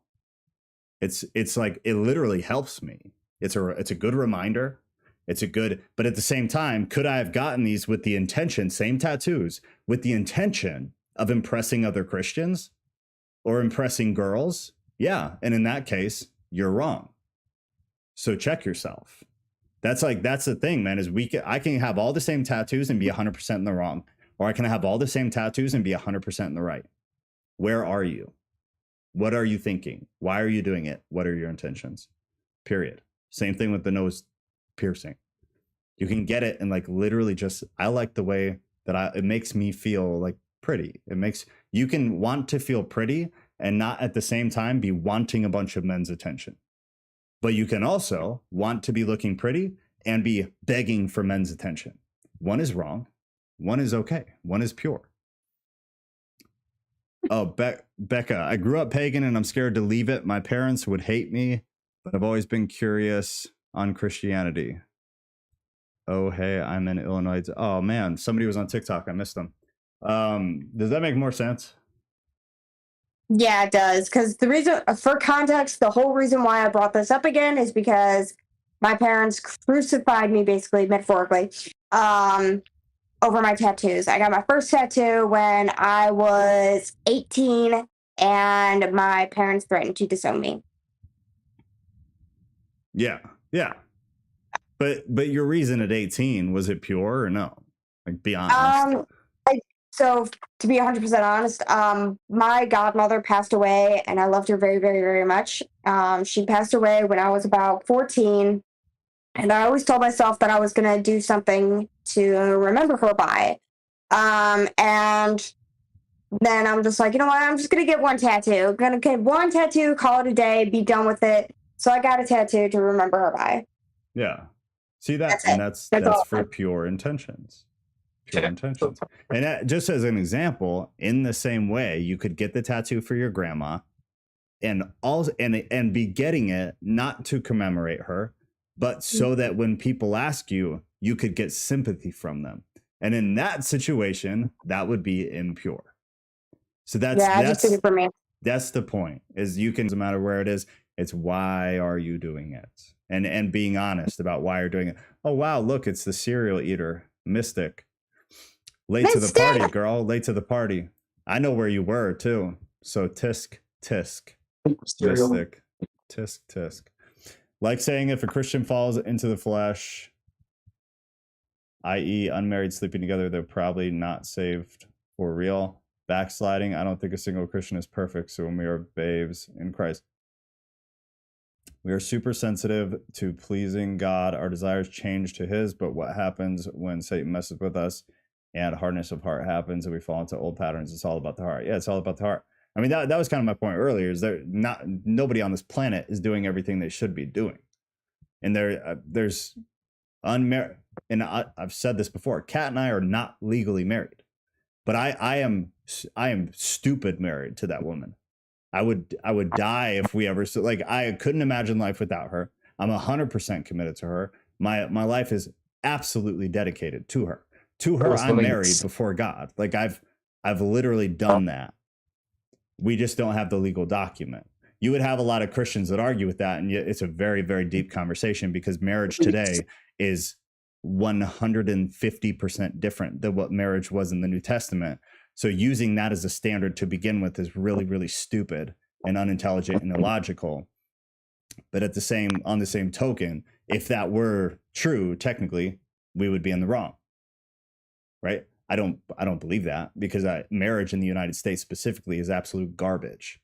It's like, it literally helps me. It's a good reminder. But at the same time, could I have gotten these with the intention, same tattoos, with the intention of impressing other Christians or impressing girls? Yeah. And in that case, you're wrong. So check yourself. That's the thing, man, is I can have all the same tattoos and be 100% in the wrong, or I can have all the same tattoos and be 100% in the right. Where are you? What are you thinking? Why are you doing it? What are your intentions? Period. Same thing with the nose piercing. You can get it and like literally just, I like the way that it makes me feel like pretty. You can want to feel pretty and not at the same time be wanting a bunch of men's attention. But you can also want to be looking pretty and be begging for men's attention. One is wrong. One is okay. One is pure. Oh, Becca, I grew up pagan and I'm scared to leave it. My parents would hate me, but I've always been curious on Christianity. Oh, hey, I'm in Illinois. Oh, man, somebody was on TikTok. I missed them. Does that make more sense? Yeah, it does. Because the reason, for context, the whole reason why I brought this up again is because my parents crucified me, basically, metaphorically, over my tattoos. I got my first tattoo when I was 18, and my parents threatened to disown me. Yeah. But your reason at 18, was it pure or no? Like, be honest. So to be 100% honest, my godmother passed away, and I loved her very, very, very much. She passed away when I was about 14, and I always told myself that I was going to do something to remember her by. And then I'm just like, you know what? I'm just going to get one tattoo. I'm going to get one tattoo, call it a day, be done with it. So I got a tattoo to remember her by. Yeah. See that? That's that's for pure intentions. Pure intentions. And just as an example, in the same way, you could get the tattoo for your grandma and be getting it not to commemorate her, but so that when people ask you, you could get sympathy from them. And in that situation, that would be impure. So that's just for me. That's the point, is you can, no matter where it is, it's why are you doing it? And being honest about why you're doing it. Oh, wow, look, it's the cereal eater, Mystic. Late to the party, girl. Late to the party. I know where you were, too. So tisk. Mystic. Tisk. Like saying if a Christian falls into the flesh, i.e. unmarried sleeping together, they're probably not saved for real. Backsliding. I don't think a single Christian is perfect. So when we are babes in Christ, we are super sensitive to pleasing God. Our desires change to his, but what happens when Satan messes with us and hardness of heart happens and we fall into old patterns. It's all about the heart. Yeah, it's all about the heart. I mean, that was kind of my point earlier, is there nobody on this planet is doing everything they should be doing. And there's unmarried, and I've said this before, Kat and I are not legally married, but I am stupid married to that woman. I would die if we ever, like, I couldn't imagine life without her. I'm 100% committed to her. My life is absolutely dedicated to her. To her, I'm married before God. Like, I've literally done that. We just don't have the legal document. You would have a lot of Christians that argue with that, and yet it's a very, very deep conversation, because marriage today is 150% different than what marriage was in the New Testament. So using that as a standard to begin with is really, really stupid and unintelligent and illogical. But on the same token, if that were true, technically, we would be in the wrong, right? I don't believe that, because marriage in the United States specifically is absolute garbage.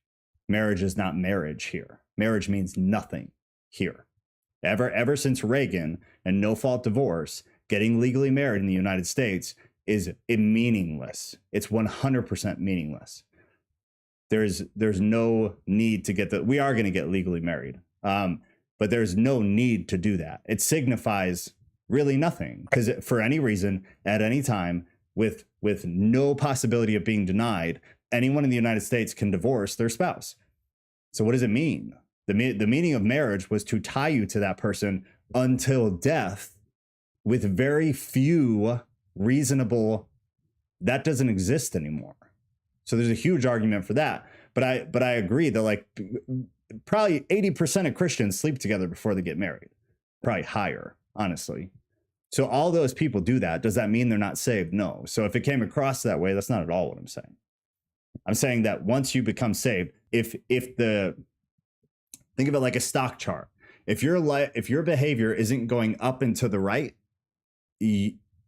Marriage is not marriage here. Marriage means nothing here. Ever since Reagan and no-fault divorce, getting legally married in the United States is meaningless. It's 100% meaningless. There's no need to get we are going to get legally married. But there's no need to do that. It signifies really nothing, because for any reason, at any time, with no possibility of being denied, anyone in the United States can divorce their spouse. So what does it mean? The meaning of marriage was to tie you to that person until death, with very few reasonable. That doesn't exist anymore. So there's a huge argument for that. But I agree that, like, probably 80% of Christians sleep together before they get married. Probably higher, honestly. So all those people do that. Does that mean they're not saved? No. So if it came across that way, that's not at all what I'm saying. I'm saying that once you become saved, think of it like a stock chart. If your behavior isn't going up and to the right,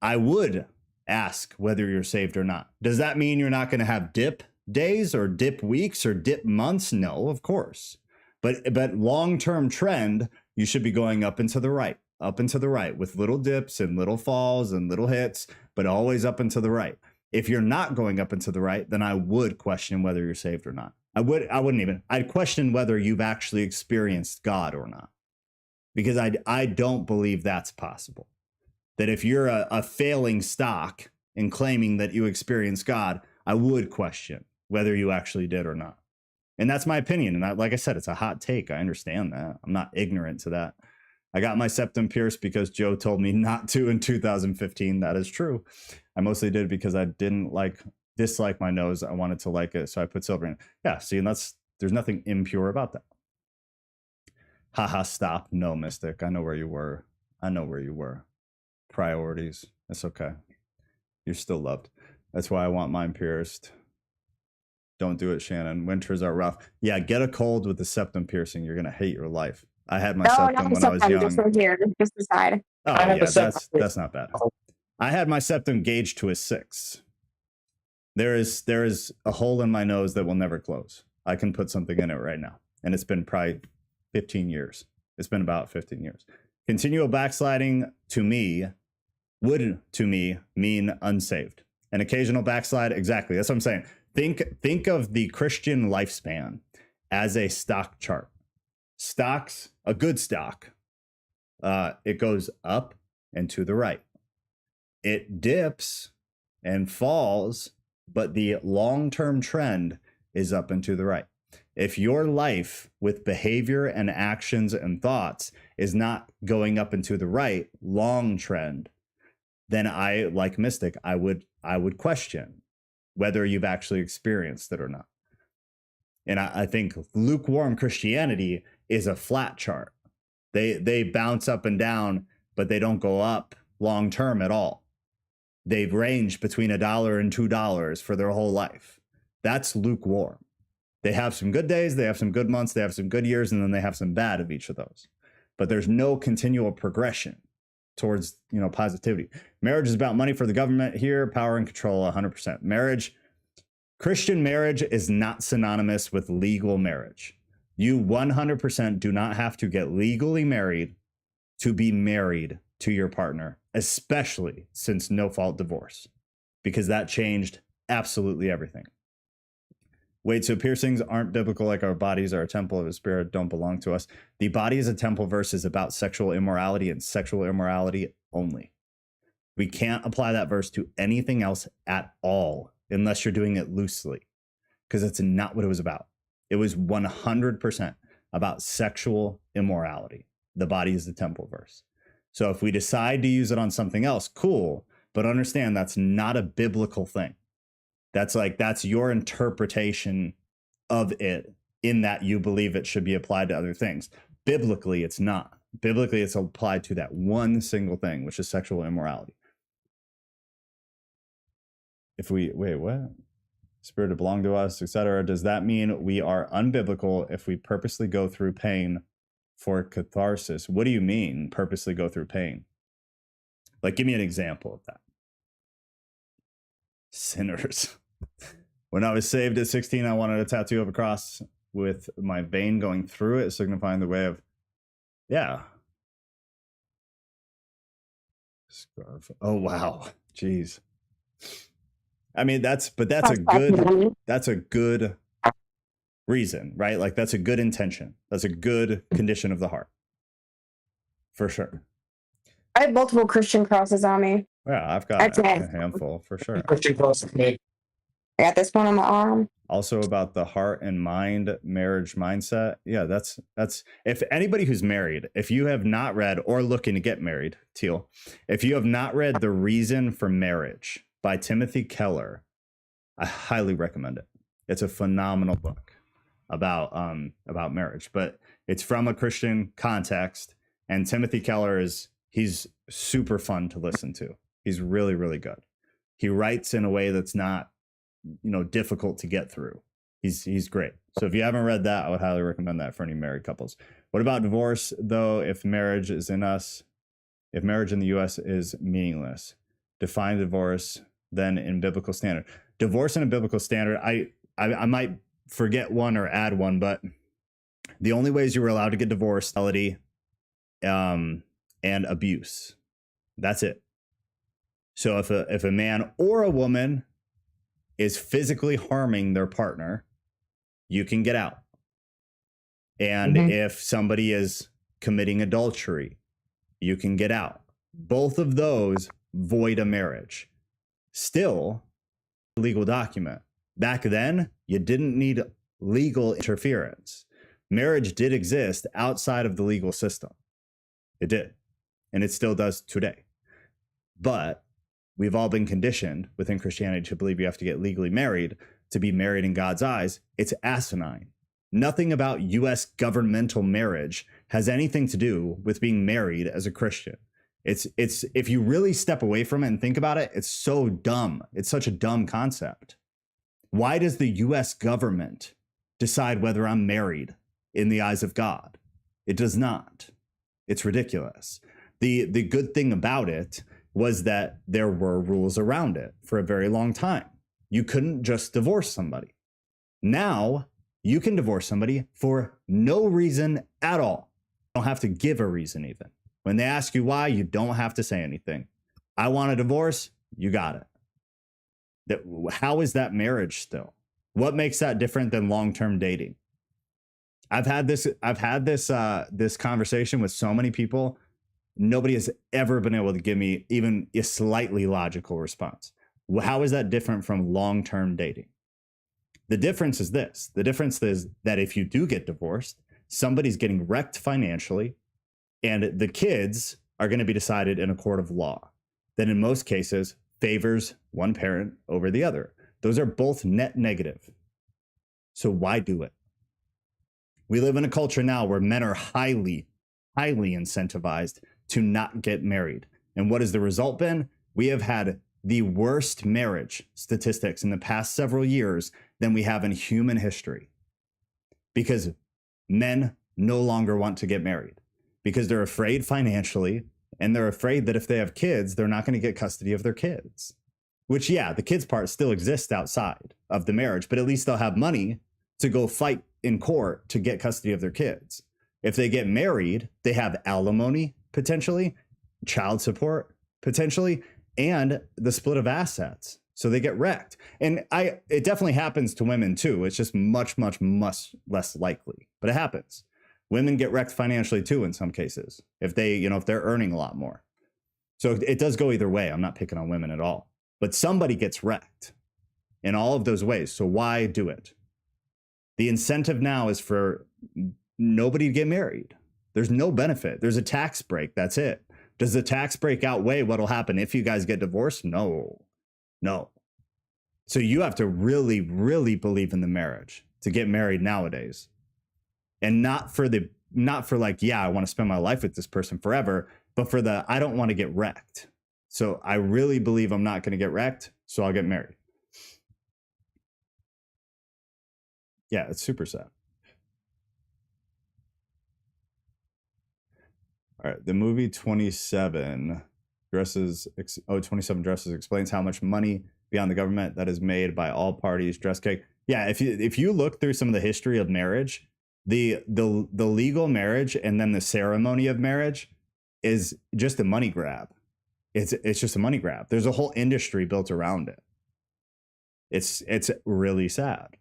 I would ask whether you're saved or not. Does that mean you're not going to have dip days or dip weeks or dip months? No, of course. But long-term trend, you should be going up and to the right, with little dips and little falls and little hits, but always up and to the right. If you're not going up and to the right, then I would question whether you're saved or not. I'd question whether you've actually experienced God or not, because I don't believe that's possible. That if you're a failing stock and claiming that you experienced God, I would question whether you actually did or not. And that's my opinion. And like I said, it's a hot take. I understand that. I'm not ignorant to that. I got my septum pierced because Joe told me not to in 2015. That is true. I mostly did because I didn't dislike my nose. I wanted to like it. So I put silver in it. Yeah. See, and there's nothing impure about that. Haha, stop. No, Mystic. I know where you were. Priorities. It's okay. You're still loved. That's why I want mine pierced. Don't do it, Shannon. Winters are rough. Yeah, get a cold with the septum piercing. You're going to hate your life. I had my septum when I was young. Just right here, just the side. Oh, yeah, that's not bad. I had my septum gauged to a 6. There is a hole in my nose that will never close. I can put something in it right now. And it's been probably 15 years. It's been about 15 years. Continual backsliding would mean unsaved. An occasional backslide, exactly. That's what I'm saying. Think of the Christian lifespan as a stock chart. Stocks, a good stock, it goes up and to the right. It dips and falls, but the long-term trend is up and to the right. If your life with behavior and actions and thoughts is not going up and to the right, long trend, then I, like Mystic, I would question whether you've actually experienced it or not. And I think lukewarm Christianity is a flat chart. They bounce up and down, but they don't go up long term at all. They range between $1 and $2 for their whole life. That's lukewarm. They have some good days, they have some good months, they have some good years, and then they have some bad of each of those. But there's no continual progression towards, positivity. Marriage is about money for the government here, power and control 100%. Christian marriage is not synonymous with legal marriage. You 100% do not have to get legally married to be married to your partner, especially since no-fault divorce. because that changed absolutely everything. Wait, so piercings aren't biblical, like our bodies are a temple of the spirit, don't belong to us. The body is a temple verse is about sexual immorality and sexual immorality only. We can't apply that verse to anything else at all unless you're doing it loosely, because that's not what it was about. It was 100% about sexual immorality. The body is the temple verse. So if we decide to use it on something else, cool, but understand that's not a biblical thing. That's your interpretation of it, in that you believe it should be applied to other things. Biblically, it's not. Biblically, it's applied to that one single thing, which is sexual immorality. If we, wait, what? Spirit to belong to us, etc. Does that mean we are unbiblical if we purposely go through pain for catharsis? What do you mean, purposely go through pain? Like, give me an example of that. Sinners. When I was saved at 16, I wanted a tattoo of a cross with my vein going through it, signifying the way of, yeah. Scarf. Oh, wow. Jeez. I mean, that's a good reason, right? Like, that's a good intention. That's a good condition of the heart. For sure. I have multiple Christian crosses on me. Yeah, I've got a handful for sure. Christian cross with me. I got this one on my arm. Also about the heart and mind, marriage mindset. Yeah, that's if anybody who's married, if you have not read or looking to get married, Teal, if you have not read The Reason for Marriage by Timothy Keller, I highly recommend it. It's a phenomenal book about marriage, but it's from a Christian context, and Timothy Keller he's super fun to listen to. He's really, really good. He writes in a way that's not, difficult to get through. He's great. So if you haven't read that, I would highly recommend that for any married couples. What about divorce, though? If marriage in the U.S. is meaningless, define divorce then in biblical standard. Divorce in a biblical standard, I might forget one or add one, but the only ways you were allowed to get divorced, fidelity, and abuse. That's it. So if a man or a woman is physically harming their partner, you can get out. And if somebody is committing adultery, you can get out. Both of those void a marriage. Still, a legal document. Back then, you didn't need legal interference. Marriage did exist outside of the legal system. It did. And it still does today. But we've all been conditioned within Christianity to believe you have to get legally married to be married in God's eyes. It's asinine. Nothing about U.S. governmental marriage has anything to do with being married as a Christian. It's if you really step away from it and think about it, it's so dumb. It's such a dumb concept. Why does the U.S. government decide whether I'm married in the eyes of God? It does not. It's ridiculous. The good thing about it was that there were rules around it for a very long time. You couldn't just divorce somebody. Now you can divorce somebody for no reason at all. You don't have to give a reason even. When they ask you why, you don't have to say anything. I want a divorce, you got it. How is that marriage still? What makes that different than long-term dating? I've had this conversation with so many people. Nobody has ever been able to give me even a slightly logical response. How is that different from long-term dating? The difference is this. The difference is that if you do get divorced, somebody's getting wrecked financially, and the kids are going to be decided in a court of law that in most cases favors one parent over the other. Those are both net negative. So why do it? We live in a culture now where men are highly, highly incentivized to not get married. And what has the result been? We have had the worst marriage statistics in the past several years than we have in human history, because men no longer want to get married because they're afraid financially, and they're afraid that if they have kids, they're not going to get custody of their kids. Which, yeah, the kids part still exists outside of the marriage, but at least they'll have money to go fight in court to get custody of their kids. If they get married, they have alimony, potentially, child support, potentially, and the split of assets. So they get wrecked. And it definitely happens to women too. It's just much less likely, but it happens. Women get wrecked financially too in some cases if they're earning a lot more. So it does go either way. I'm not picking on women at all, but somebody gets wrecked in all of those ways. So why do it? The incentive now is for nobody to get married. There's no benefit. There's a tax break. That's it. Does the tax break outweigh what'll happen if you guys get divorced? No. So you have to really, really believe in the marriage to get married nowadays. And not for like, yeah, I want to spend my life with this person forever, but for I don't want to get wrecked. So I really believe I'm not going to get wrecked, so I'll get married. Yeah, it's super sad. All right, the movie 27 Dresses explains how much money beyond the government that is made by all parties. Dress cake. Yeah, if you look through some of the history of marriage, the legal marriage and then the ceremony of marriage is just a money grab. It's just a money grab. There's a whole industry built around it. It's really sad.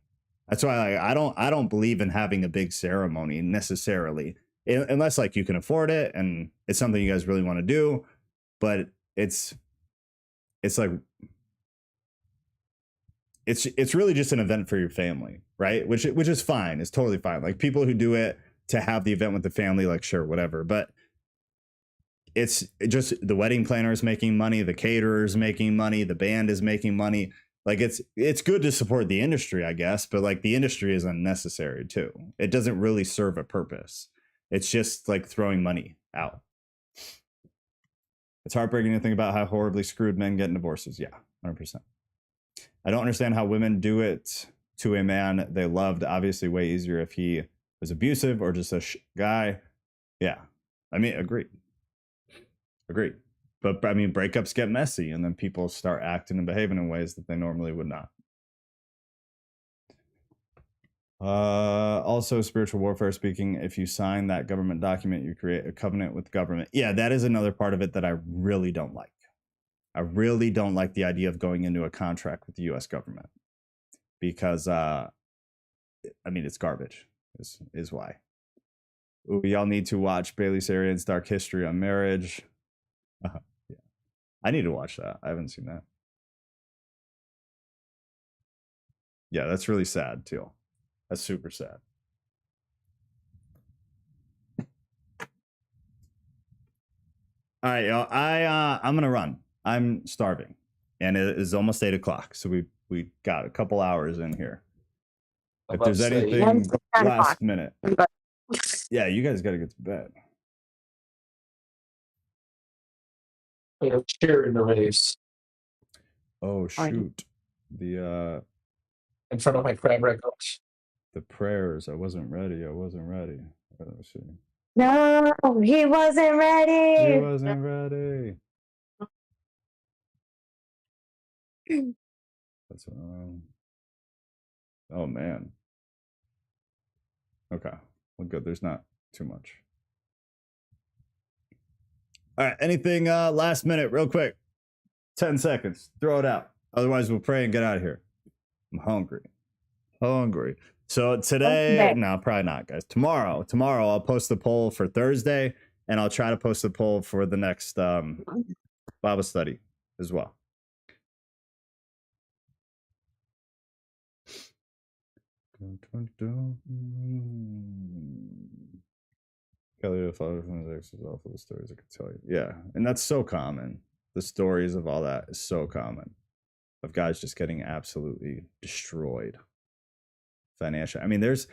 That's why I don't believe in having a big ceremony necessarily, unless like you can afford it and it's something you guys really want to do. But it's like it's really just an event for your family, right? Which is fine. It's totally fine. Like people who do it to have the event with the family, like sure, whatever. But it's just the wedding planner is making money, the caterer is making money, the band is making money. Like it's good to support the industry, I guess, but like the industry is unnecessary too. It doesn't really serve a purpose. It's just like throwing money out. It's heartbreaking to think about how horribly screwed men get in divorces. Yeah, 100%. I don't understand how women do it to a man they loved. Obviously, way easier if he was abusive or just a guy. Yeah, I mean, agreed. But I mean, breakups get messy, and then people start acting and behaving in ways that they normally would not. Also, spiritual warfare speaking, if you sign that government document, you create a covenant with the government. Yeah, that is another part of it that I really don't like. I really don't like the idea of going into a contract with the U.S. government because, I mean, it's garbage is why. Ooh, y'all need to watch Bailey Sarian's Dark History on Marriage. Yeah, I need to watch that. I haven't seen that. Yeah, that's really sad too. That's super sad. All right, y'all. I'm gonna run. I'm starving, and it is almost 8 o'clock. So we got a couple hours in here. If there's anything last minute, yeah, you guys got to get to bed. Cheer in the race. Oh shoot! The in front of my crab records. The prayers. I wasn't ready. Let's see. No, he wasn't ready. He wasn't ready. That's oh man. Okay, well good. There's not too much. All right. Anything last minute, real quick? 10 seconds. Throw it out. Otherwise, we'll pray and get out of here. I'm hungry. So today, no, probably not, guys. Tomorrow, I'll post the poll for Thursday, and I'll try to post the poll for the next Bible study as well. Kelly, the father from his ex is awful. The stories I could tell you. Yeah, and that's so common. The stories of all that is so common. Of guys just getting absolutely destroyed financially. I mean, there's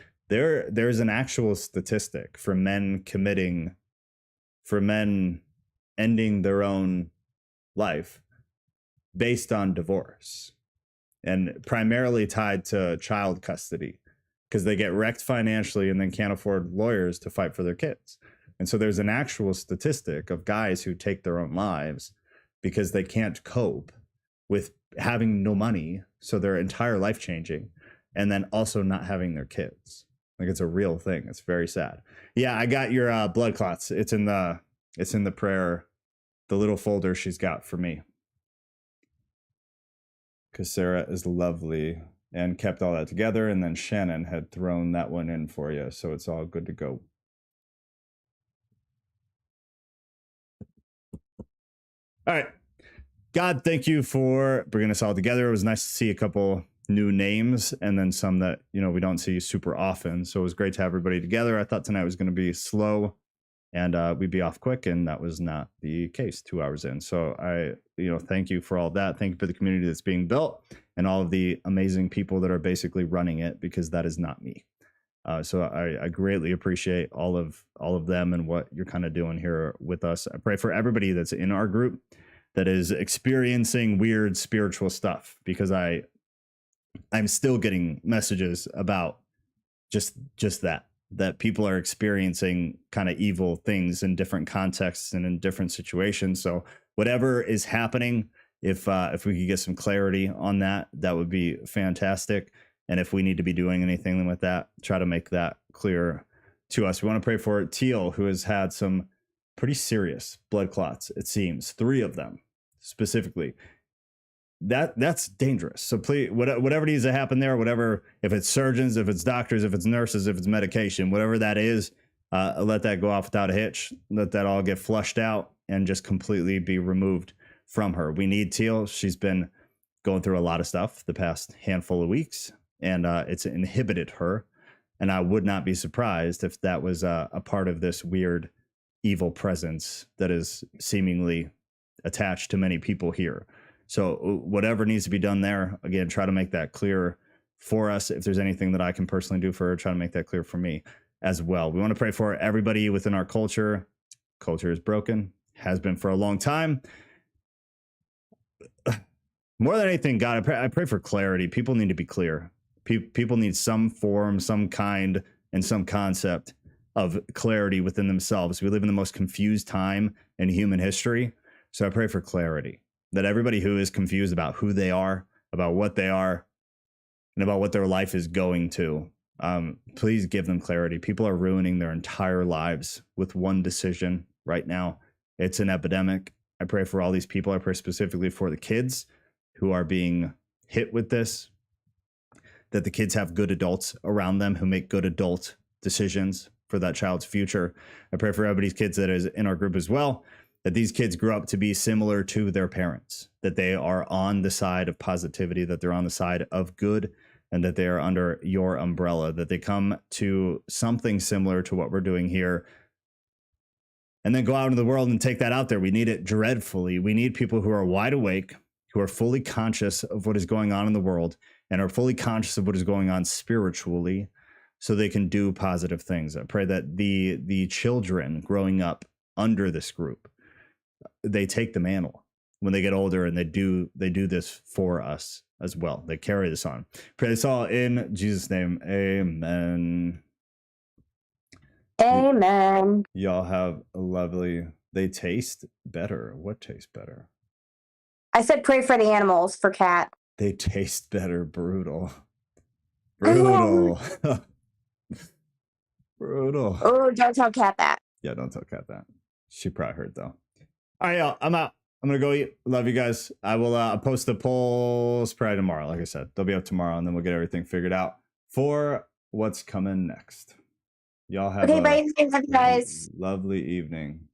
an actual statistic for men ending their own life based on divorce, and primarily tied to child custody, because they get wrecked financially and then can't afford lawyers to fight for their kids. And so there's an actual statistic of guys who take their own lives because they can't cope with having no money, so their entire life changing, and then also not having their kids. Like, it's a real thing. It's very sad. Yeah, I got your blood clots. It's in the prayer, the little folder she's got for me. because Sarah is lovely and kept all that together, and then Shannon had thrown that one in for you, so it's all good to go. All right. God, thank you for bringing us all together. It was nice to see a couple new names and then some that, you know, we don't see super often. So it was great to have everybody together. I thought tonight was going to be slow and we'd be off quick, and that was not the case 2 hours in. So I, you know, thank you for all that. Thank you for the community that's being built and all of the amazing people that are basically running it, because that is not me. So I greatly appreciate all of them and what you're kind of doing here with us. I pray for everybody that's in our group that is experiencing weird spiritual stuff, because I'm still getting messages about just that people are experiencing kind of evil things in different contexts and in different situations. So whatever is happening, if we could get some clarity on that, that would be fantastic. And if we need to be doing anything with that, try to make that clear to us. We want to pray for Teal, who has had some pretty serious blood clots, it seems, 3 of them specifically. That's dangerous. So please, whatever needs to happen there, whatever, if it's surgeons, if it's doctors, if it's nurses, if it's medication, whatever that is, let that go off without a hitch. Let that all get flushed out and just completely be removed from her. We need Teal. She's been going through a lot of stuff the past handful of weeks, and it's inhibited her. And I would not be surprised if that was a part of this weird evil presence that is seemingly attached to many people here. So whatever needs to be done there, again, try to make that clear for us. If there's anything that I can personally do for her, try to make that clear for me as well. We want to pray for everybody within our culture. Culture is broken, has been for a long time. More than anything, God, I pray for clarity. People need to be clear. People need some form, some kind, and some concept of clarity within themselves. We live in the most confused time in human history. So I pray for clarity, that everybody who is confused about who they are, about what they are, and about what their life is going to, please give them clarity. People are ruining their entire lives with one decision right now. It's an epidemic. I pray for all these people. I pray specifically for the kids who are being hit with this, that the kids have good adults around them who make good adult decisions for that child's future. I pray for everybody's kids that is in our group as well, that these kids grow up to be similar to their parents, that they are on the side of positivity, that they're on the side of good, and that they are under your umbrella, that they come to something similar to what we're doing here, and then go out into the world and take that out there. We need it dreadfully. We need people who are wide awake, who are fully conscious of what is going on in the world, and are fully conscious of what is going on spiritually, so they can do positive things. I pray that the children growing up under this group, they take the mantle when they get older, and they do this for us as well. They carry this on. Pray this all in Jesus' name. Amen. Amen. Y'all have a lovely. They taste better. What tastes better? I said pray for the animals for Cat. They taste better. Brutal. Brutal. Brutal. Oh, don't tell Cat that. Yeah, don't tell Kat that. She probably heard though. All right, y'all. I'm out. I'm gonna go eat. Love you guys. I will post the polls probably tomorrow. Like I said, they'll be up tomorrow, and then we'll get everything figured out for what's coming next. Y'all have Okay, bye, guys. lovely evening.